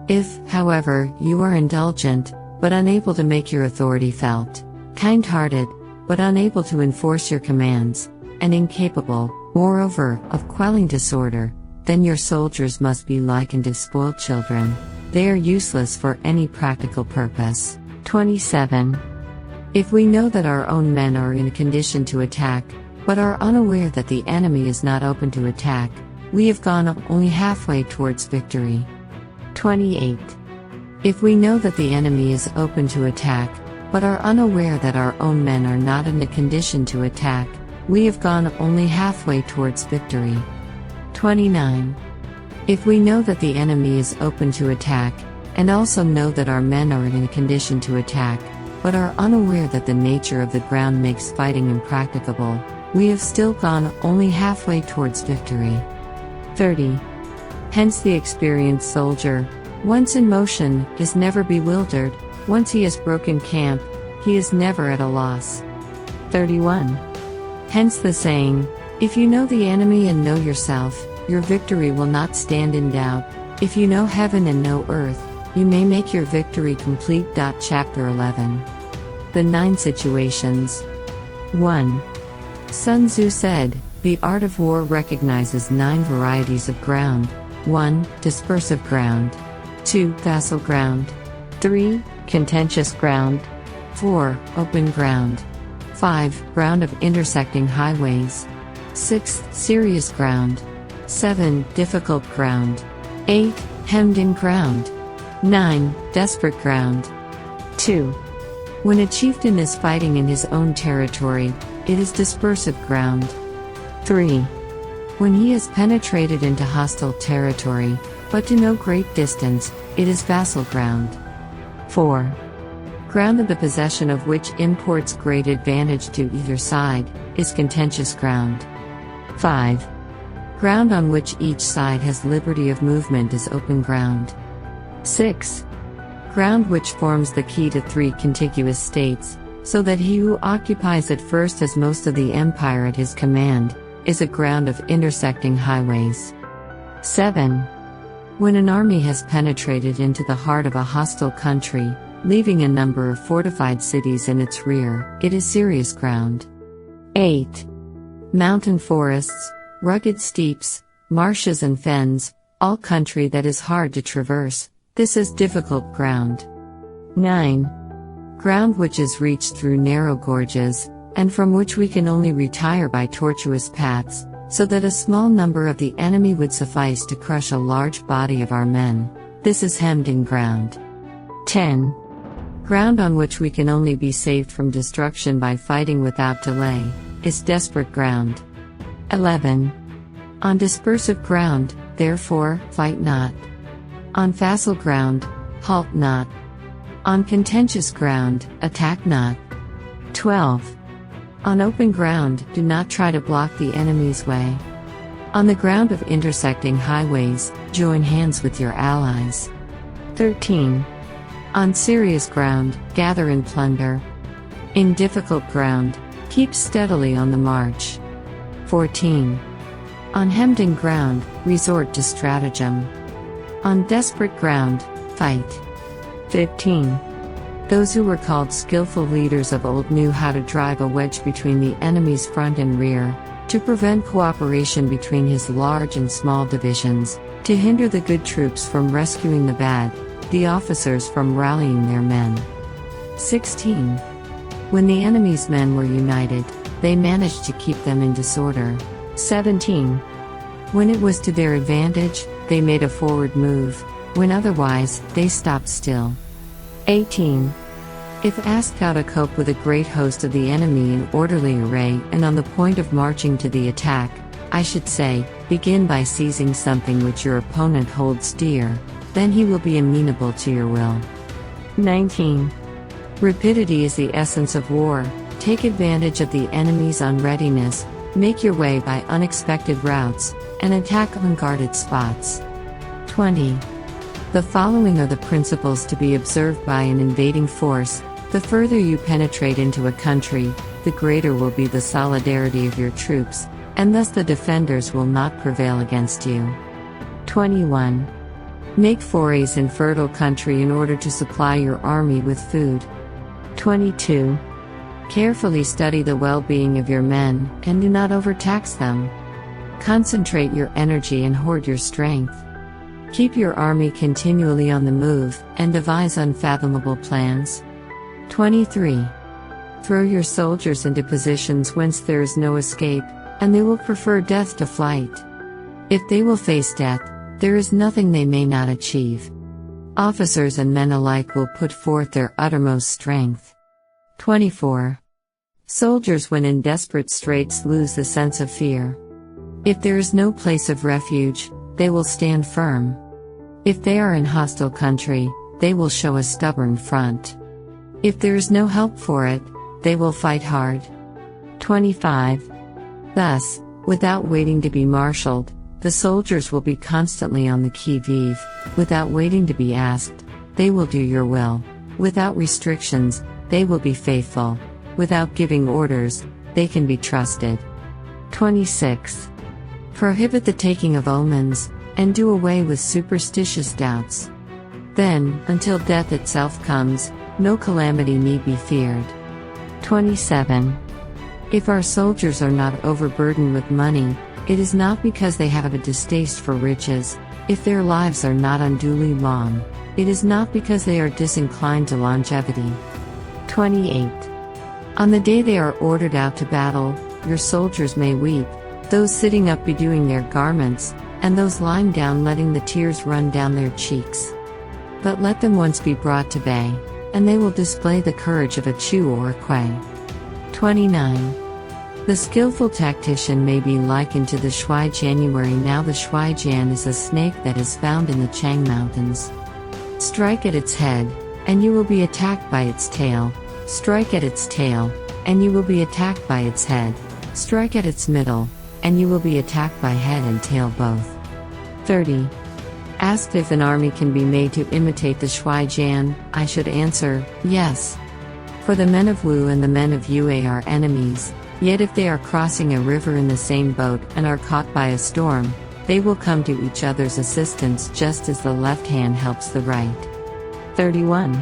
If, however, you are indulgent, but unable to make your authority felt, kind-hearted, but unable to enforce your commands, and incapable, moreover, of quelling disorder, then your soldiers must be likened to spoiled children. They are useless for any practical purpose. 27. If we know that our own men are in a condition to attack, but are unaware that the enemy is not open to attack, we have gone only halfway towards victory. 28. If we know that the enemy is open to attack, but are unaware that our own men are not in a condition to attack, we have gone only halfway towards victory. 29. If we know that the enemy is open to attack, and also know that our men are in a condition to attack, but are unaware that the nature of the ground makes fighting impracticable, we have still gone only halfway towards victory. 30. Hence the experienced soldier, once in motion, is never bewildered. Once he has broken camp, he is never at a loss. 31. Hence the saying, if you know the enemy and know yourself, your victory will not stand in doubt. If you know heaven and know earth, you may make your victory complete. Chapter 11. The 9 situations. 1. Sun Tzu said, the art of war recognizes 9 varieties of ground. 1. Dispersive ground. 2. Facile ground. 3. Contentious ground. 4. Open ground. 5. Ground of intersecting highways. 6. Serious ground. 7. Difficult ground. 8. Hemmed-in ground. 9. Desperate ground. 2. When a chieftain is fighting in his own territory, it is dispersive ground. 3. When he has penetrated into hostile territory, but to no great distance, it is vassal ground. 4. Ground of the possession of which imports great advantage to either side, is contentious ground. 5. Ground on which each side has liberty of movement is open ground. 6. Ground which forms the key to 3 contiguous states, so that he who occupies it first has most of the empire at his command, is a ground of intersecting highways. 7. When an army has penetrated into the heart of a hostile country, leaving a number of fortified cities in its rear, it is serious ground. 8. Mountain forests, rugged steeps, marshes and fens, all country that is hard to traverse, this is difficult ground. 9. Ground which is reached through narrow gorges, and from which we can only retire by tortuous paths, so that a small number of the enemy would suffice to crush a large body of our men, this is hemmed-in ground. 10. Ground on which we can only be saved from destruction by fighting without delay is desperate ground. 11. On dispersive ground, therefore, fight not. On facile ground, halt not. On contentious ground, attack not. 12. On open ground, do not try to block the enemy's way. On the ground of intersecting highways, join hands with your allies. 13. On serious ground, gather and plunder. In difficult ground, keep steadily on the march. 14. On hemmed-in ground, resort to stratagem. On desperate ground, fight. 15. Those who were called skillful leaders of old knew how to drive a wedge between the enemy's front and rear, to prevent cooperation between his large and small divisions, to hinder the good troops from rescuing the bad, the officers from rallying their men. 16. When the enemy's men were united, they managed to keep them in disorder. 17. When it was to their advantage, they made a forward move, when otherwise, they stopped still. 18. If asked how to cope with a great host of the enemy in orderly array and on the point of marching to the attack, I should say, begin by seizing something which your opponent holds dear, then he will be amenable to your will. 19. Rapidity is the essence of war. Take advantage of the enemy's unreadiness, make your way by unexpected routes, and attack unguarded spots. 20. The following are the principles to be observed by an invading force. The further you penetrate into a country, the greater will be the solidarity of your troops, and thus the defenders will not prevail against you. 21. Make forays in fertile country in order to supply your army with food. 22. Carefully study the well-being of your men, and do not overtax them. Concentrate your energy and hoard your strength. Keep your army continually on the move, and devise unfathomable plans. 23. Throw your soldiers into positions whence there is no escape, and they will prefer death to flight. If they will face death, there is nothing they may not achieve. Officers and men alike will put forth their uttermost strength. 24. Soldiers when in desperate straits lose the sense of fear. If there is no place of refuge, they will stand firm. If they are in hostile country, they will show a stubborn front. If there is no help for it, they will fight hard. 25. Thus, without waiting to be marshaled, the soldiers will be constantly on the qui-vive. Without waiting to be asked, they will do your will. Without restrictions, they will be faithful. Without giving orders, they can be trusted. 26. Prohibit the taking of omens, and do away with superstitious doubts. Then, until death itself comes, no calamity need be feared. 27. If our soldiers are not overburdened with money, it is not because they have a distaste for riches. If their lives are not unduly long, it is not because they are disinclined to longevity. 28. On the day they are ordered out to battle, your soldiers may weep, those sitting up bedewing their garments, and those lying down letting the tears run down their cheeks. But let them once be brought to bay, and they will display the courage of a Chu or a Kuei. 29. The skillful tactician may be likened to the Shui January. Now the Shui Jan is a snake that is found in the Chang Mountains. Strike at its head, and you will be attacked by its tail. Strike at its tail, and you will be attacked by its head. Strike at its middle, and you will be attacked by head and tail both. 30. Asked if an army can be made to imitate the Shui Jan, I should answer, yes. For the men of Wu and the men of Yue are enemies, yet if they are crossing a river in the same boat and are caught by a storm, they will come to each other's assistance just as the left hand helps the right. 31.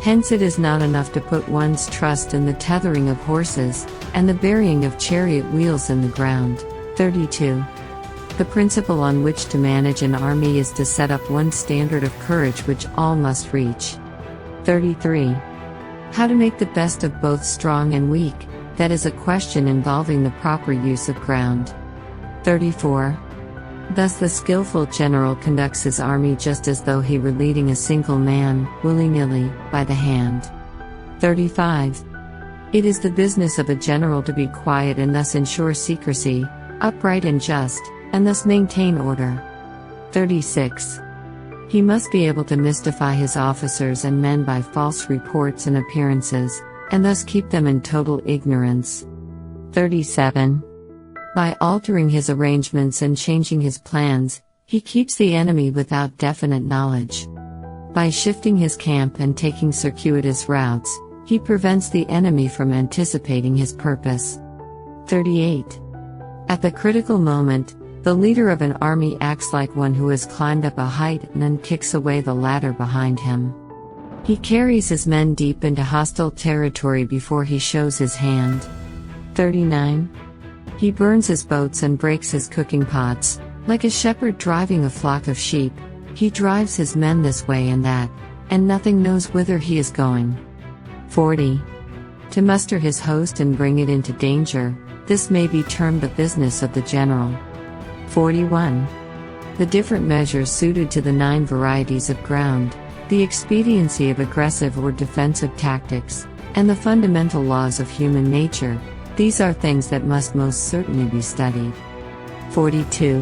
Hence it is not enough to put one's trust in the tethering of horses, and the burying of chariot wheels in the ground. 32. The principle on which to manage an army is to set up one standard of courage which all must reach. 33. How to make the best of both strong and weak, that is a question involving the proper use of ground. 34. Thus the skillful general conducts his army just as though he were leading a single man, willy-nilly, by the hand. 35. It is the business of a general to be quiet and thus ensure secrecy, upright and just, and thus maintain order. 36. He must be able to mystify his officers and men by false reports and appearances, and thus keep them in total ignorance. 37. By altering his arrangements and changing his plans, he keeps the enemy without definite knowledge. By shifting his camp and taking circuitous routes, he prevents the enemy from anticipating his purpose. 38. At the critical moment, the leader of an army acts like one who has climbed up a height and then kicks away the ladder behind him. He carries his men deep into hostile territory before he shows his hand. 39. He burns his boats and breaks his cooking pots. Like a shepherd driving a flock of sheep, he drives his men this way and that, and nothing knows whither he is going. 40. To muster his host and bring it into danger, this may be termed the business of the general. 41. The different measures suited to the 9 varieties of ground, the expediency of aggressive or defensive tactics, and the fundamental laws of human nature, these are things that must most certainly be studied. 42.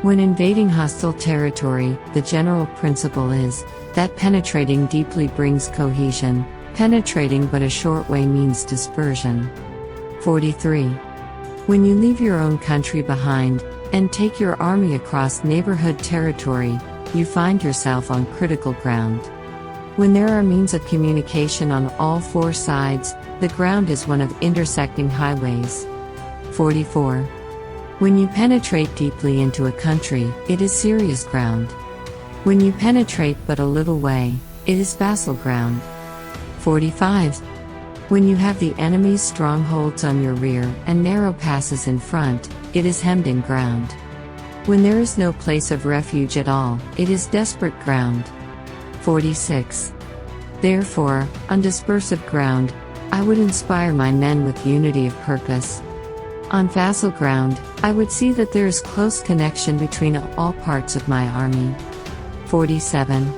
When invading hostile territory, the general principle is that penetrating deeply brings cohesion, penetrating but a short way means dispersion. 43. When you leave your own country behind, and take your army across neighborhood territory, you find yourself on critical ground. When there are means of communication on all 4 sides, the ground is one of intersecting highways. 44. When you penetrate deeply into a country, it is serious ground. When you penetrate but a little way, it is facile ground. 45. When you have the enemy's strongholds on your rear and narrow passes in front, it is hemmed-in ground. When there is no place of refuge at all, it is desperate ground. 46. Therefore, on dispersive ground, I would inspire my men with unity of purpose. On facile ground, I would see that there is close connection between all parts of my army. 47.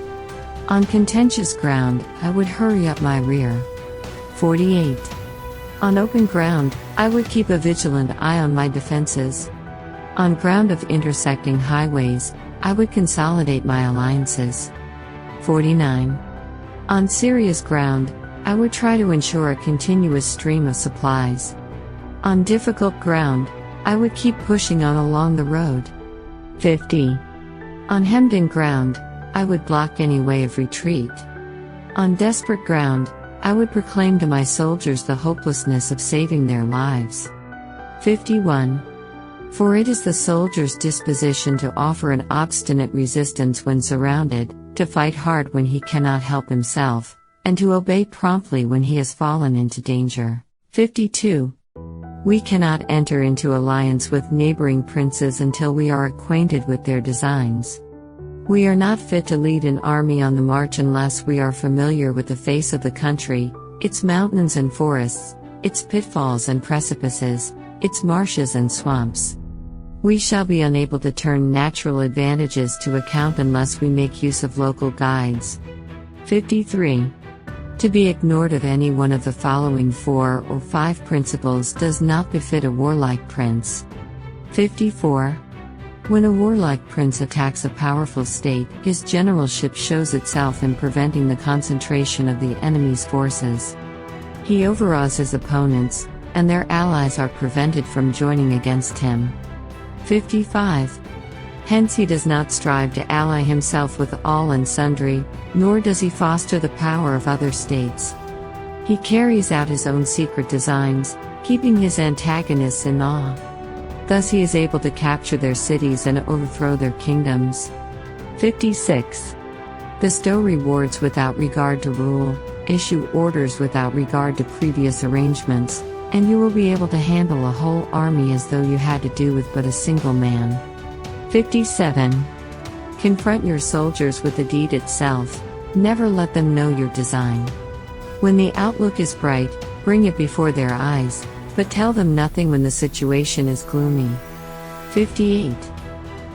On contentious ground, I would hurry up my rear. 48. On open ground, I would keep a vigilant eye on my defenses. On ground of intersecting highways, I would consolidate my alliances. 49. On serious ground, I would try to ensure a continuous stream of supplies. On difficult ground, I would keep pushing on along the road. 50. On hemmed-in ground, I would block any way of retreat. On desperate ground, I would proclaim to my soldiers the hopelessness of saving their lives. 51. For it is the soldier's disposition to offer an obstinate resistance when surrounded, to fight hard when he cannot help himself, and to obey promptly when he has fallen into danger. 52. We cannot enter into alliance with neighboring princes until we are acquainted with their designs. We are not fit to lead an army on the march unless we are familiar with the face of the country, its mountains and forests, its pitfalls and precipices, its marshes and swamps. We shall be unable to turn natural advantages to account unless we make use of local guides. 53. To be ignored of any one of the following 4 or 5 principles does not befit a warlike prince. 54. When a warlike prince attacks a powerful state, his generalship shows itself in preventing the concentration of the enemy's forces. He overawes his opponents, and their allies are prevented from joining against him. 55. Hence he does not strive to ally himself with all and sundry, nor does he foster the power of other states. He carries out his own secret designs, keeping his antagonists in awe. Thus he is able to capture their cities and overthrow their kingdoms. 56. Bestow rewards without regard to rule, issue orders without regard to previous arrangements, and you will be able to handle a whole army as though you had to do with but a single man. 57. Confront your soldiers with the deed itself, never let them know your design. When the outlook is bright, bring it before their eyes, but tell them nothing when the situation is gloomy. 58.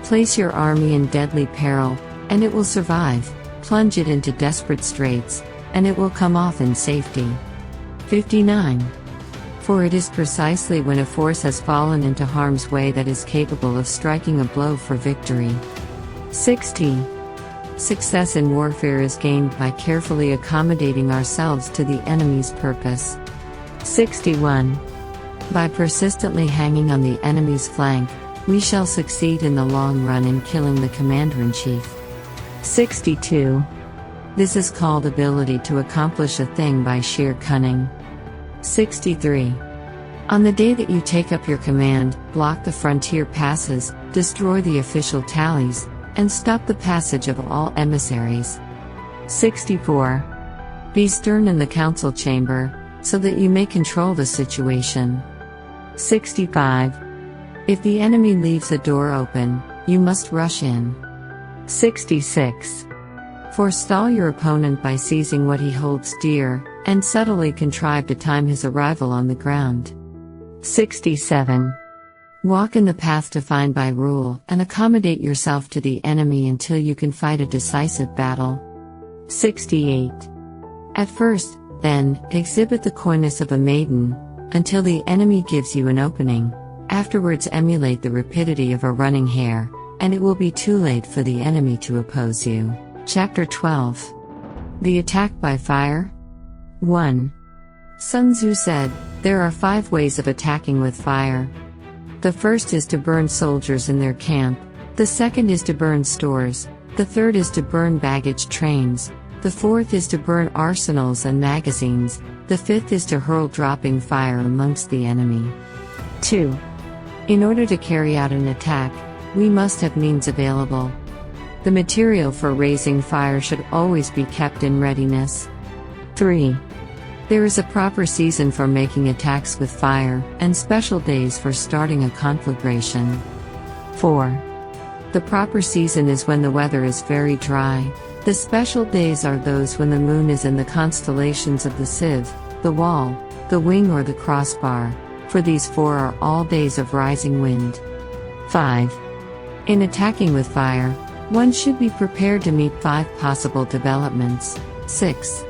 Place your army in deadly peril, and it will survive. Plunge it into desperate straits, and it will come off in safety. 59. For it is precisely when a force has fallen into harm's way that is capable of striking a blow for victory. 60. Success in warfare is gained by carefully accommodating ourselves to the enemy's purpose. 61. By persistently hanging on the enemy's flank, we shall succeed in the long run in killing the commander-in-chief. 62. This is called ability to accomplish a thing by sheer cunning. 63. On the day that you take up your command, block the frontier passes, destroy the official tallies, and stop the passage of all emissaries. 64. Be stern in the council chamber, so that you may control the situation. 65. If the enemy leaves a door open, you must rush in. 66. Forestall your opponent by seizing what he holds dear, and subtly contrive to time his arrival on the ground. 67. Walk in the path defined by rule, and accommodate yourself to the enemy until you can fight a decisive battle. 68. At first, then, exhibit the coyness of a maiden, until the enemy gives you an opening. Afterwards emulate the rapidity of a running hare, and it will be too late for the enemy to oppose you. Chapter 12. The Attack by Fire. 1. Sun Tzu said, there are 5 ways of attacking with fire. The first is to burn soldiers in their camp, the second is to burn stores, the third is to burn baggage trains, the fourth is to burn arsenals and magazines, the fifth is to hurl dropping fire amongst the enemy. 2. In order to carry out an attack, we must have means available. The material for raising fire should always be kept in readiness. 3. There is a proper season for making attacks with fire, and special days for starting a conflagration. 4. The proper season is when the weather is very dry. The special days are those when the moon is in the constellations of the sieve, the wall, the wing or the crossbar, for these 4 are all days of rising wind. 5. In attacking with fire, one should be prepared to meet 5 possible developments. 6.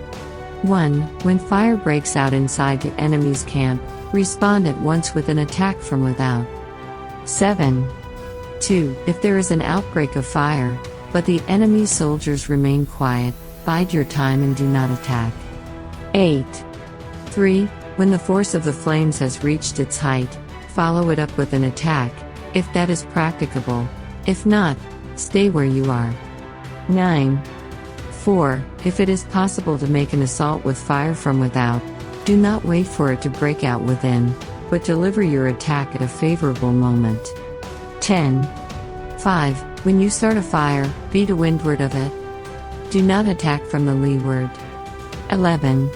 1. When fire breaks out inside the enemy's camp, respond at once with an attack from without. 7. 2. If there is an outbreak of fire, but the enemy's soldiers remain quiet, bide your time and do not attack. 8. 3. When the force of the flames has reached its height, follow it up with an attack, if that is practicable. If not, stay where you are. 9. 4. If it is possible to make an assault with fire from without, do not wait for it to break out within, but deliver your attack at a favorable moment. 10. 5. When you start a fire, be to windward of it. Do not attack from the leeward. 11.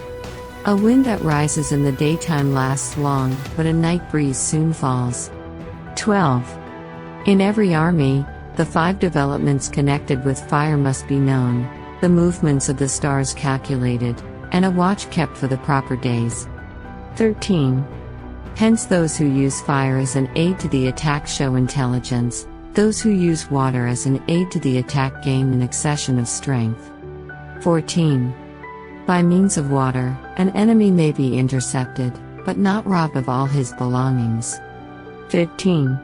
A wind that rises in the daytime lasts long, but a night breeze soon falls. 12. In every army, the 5 developments connected with fire must be known, the movements of the stars calculated, and a watch kept for the proper days. 13. Hence those who use fire as an aid to the attack show intelligence, those who use water as an aid to the attack gain an accession of strength. 14. By means of water, an enemy may be intercepted, but not robbed of all his belongings. 15.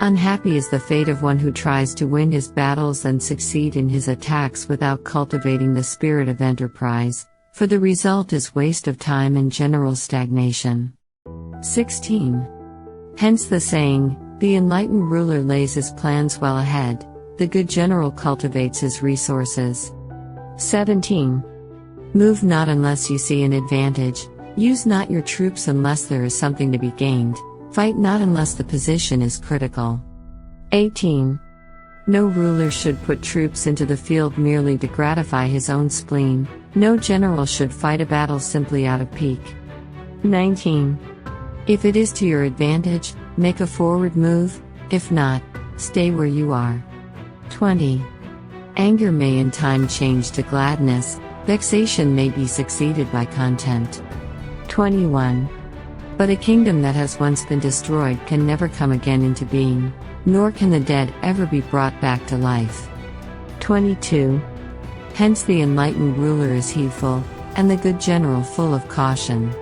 Unhappy is the fate of one who tries to win his battles and succeed in his attacks without cultivating the spirit of enterprise, for the result is waste of time and general stagnation. 16. Hence the saying, the enlightened ruler lays his plans well ahead, the good general cultivates his resources. 17. Move not unless you see an advantage, use not your troops unless there is something to be gained, fight not unless the position is critical. 18. No ruler should put troops into the field merely to gratify his own spleen, no general should fight a battle simply out of pique. 19. If it is to your advantage, make a forward move, if not, stay where you are. 20. Anger may in time change to gladness, vexation may be succeeded by content. 21. But a kingdom that has once been destroyed can never come again into being. nor can the dead ever be brought back to life. 22. Hence the enlightened ruler is heedful, and the good general full of caution.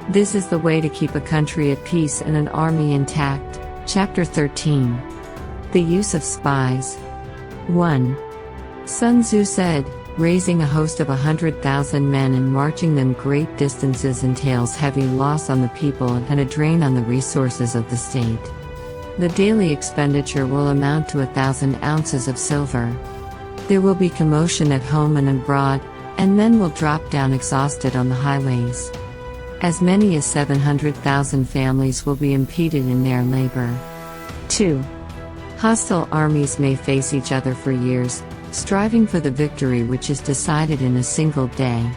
This is the way to keep a country at peace and an army intact. Chapter 13. The use of spies. 1. Sun Tzu said, raising a host of 100,000 men and marching them great distances entails heavy loss on the people and a drain on the resources of the state. The daily expenditure will amount to 1,000 ounces of silver. There will be commotion at home and abroad, and men will drop down exhausted on the highways. As many as 700,000 families will be impeded in their labor. 2. Hostile armies may face each other for years, striving for the victory which is decided in a single day.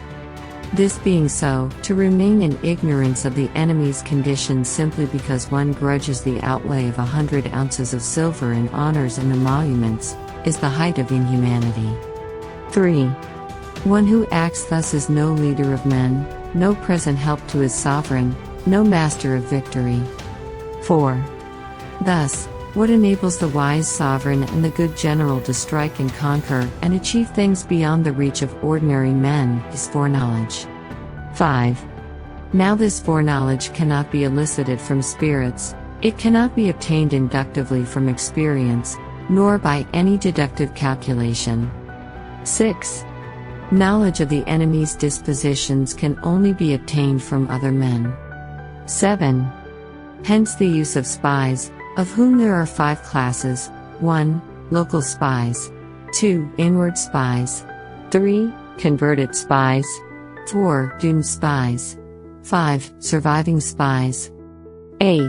This being so, to remain in ignorance of the enemy's condition simply because one grudges the outlay of 100 ounces of silver in honors and emoluments, is the height of inhumanity. 3. One who acts thus is no leader of men, no present help to his sovereign, no master of victory. 4. Thus, what enables the wise sovereign and the good general to strike and conquer and achieve things beyond the reach of ordinary men is foreknowledge. 5. Now this foreknowledge cannot be elicited from spirits, it cannot be obtained inductively from experience, nor by any deductive calculation. 6. Knowledge of the enemy's dispositions can only be obtained from other men. 7. Hence the use of spies, of whom there are 5 classes. 1. Local spies. 2. Inward spies. 3. Converted spies. 4. Doomed spies. 5. Surviving spies. 8.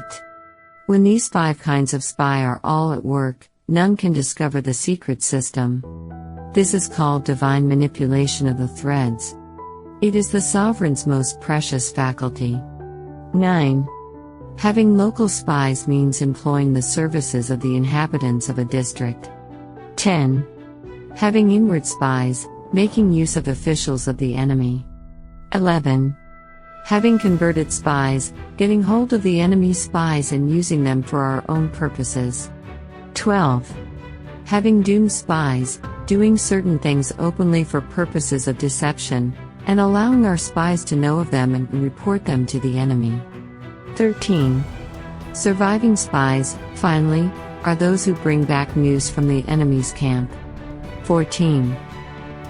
When these 5 kinds of spy are all at work, none can discover the secret system. This is called divine manipulation of the threads. It is the sovereign's most precious faculty. 9. Having local spies means employing the services of the inhabitants of a district. 10. Having inward spies, making use of officials of the enemy. 11. Having converted spies, getting hold of the enemy's spies and using them for our own purposes. 12. Having doomed spies, doing certain things openly for purposes of deception, and allowing our spies to know of them and report them to the enemy. 13. Surviving spies, finally, are those who bring back news from the enemy's camp. 14.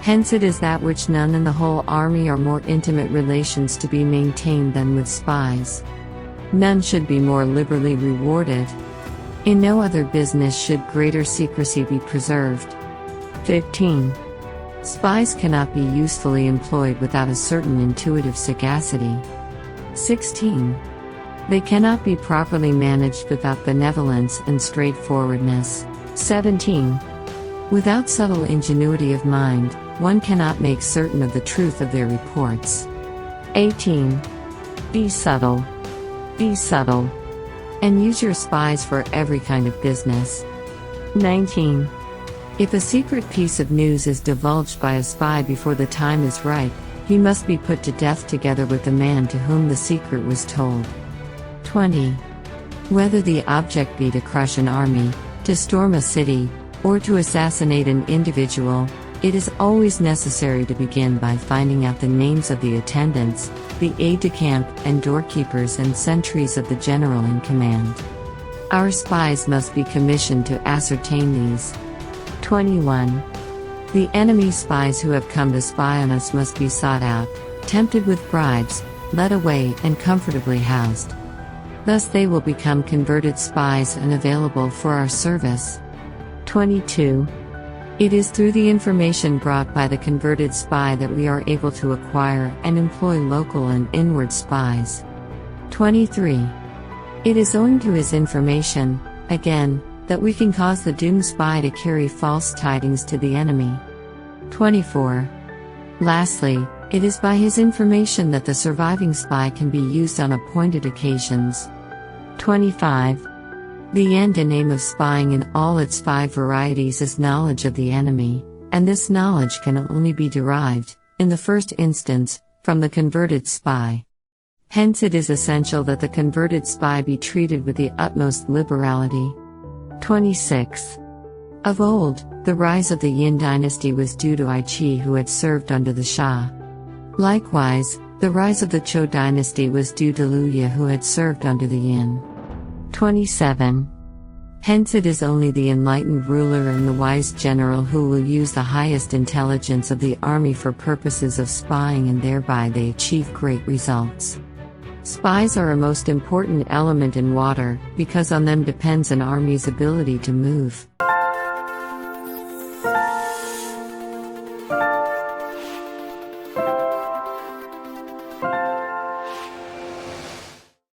Hence it is that which none in the whole army are more intimate relations to be maintained than with spies. None should be more liberally rewarded. In no other business should greater secrecy be preserved. 15. Spies cannot be usefully employed without a certain intuitive sagacity. 16. They cannot be properly managed without benevolence and straightforwardness. 17. Without subtle ingenuity of mind, one cannot make certain of the truth of their reports. 18. Be subtle. Be subtle. And use your spies for every kind of business. 19. If a secret piece of news is divulged by a spy before the time is ripe, he must be put to death together with the man to whom the secret was told. 20. Whether the object be to crush an army, to storm a city, or to assassinate an individual, it is always necessary to begin by finding out the names of the attendants, the aide-de-camp and doorkeepers and sentries of the general in command. Our spies must be commissioned to ascertain these. 21. The enemy spies who have come to spy on us must be sought out, tempted with bribes, led away and comfortably housed. Thus they will become converted spies and available for our service. 22. It is through the information brought by the converted spy that we are able to acquire and employ local and inward spies. 23. It is owing to his information, again, that we can cause the doomed spy to carry false tidings to the enemy. 24. Lastly, it is by his information that the surviving spy can be used on appointed occasions. 25. The end and aim of spying in all its 5 varieties is knowledge of the enemy, and this knowledge can only be derived, in the first instance, from the converted spy. Hence it is essential that the converted spy be treated with the utmost liberality. 26. Of old, the rise of the Yin dynasty was due to Ai Qi, who had served under the Shah. Likewise, the rise of the Zhou dynasty was due to Liu Ye, who had served under the Yin. 27. Hence it is only the enlightened ruler and the wise general who will use the highest intelligence of the army for purposes of spying, and thereby they achieve great results. Spies are a most important element in water, because on them depends an army's ability to move.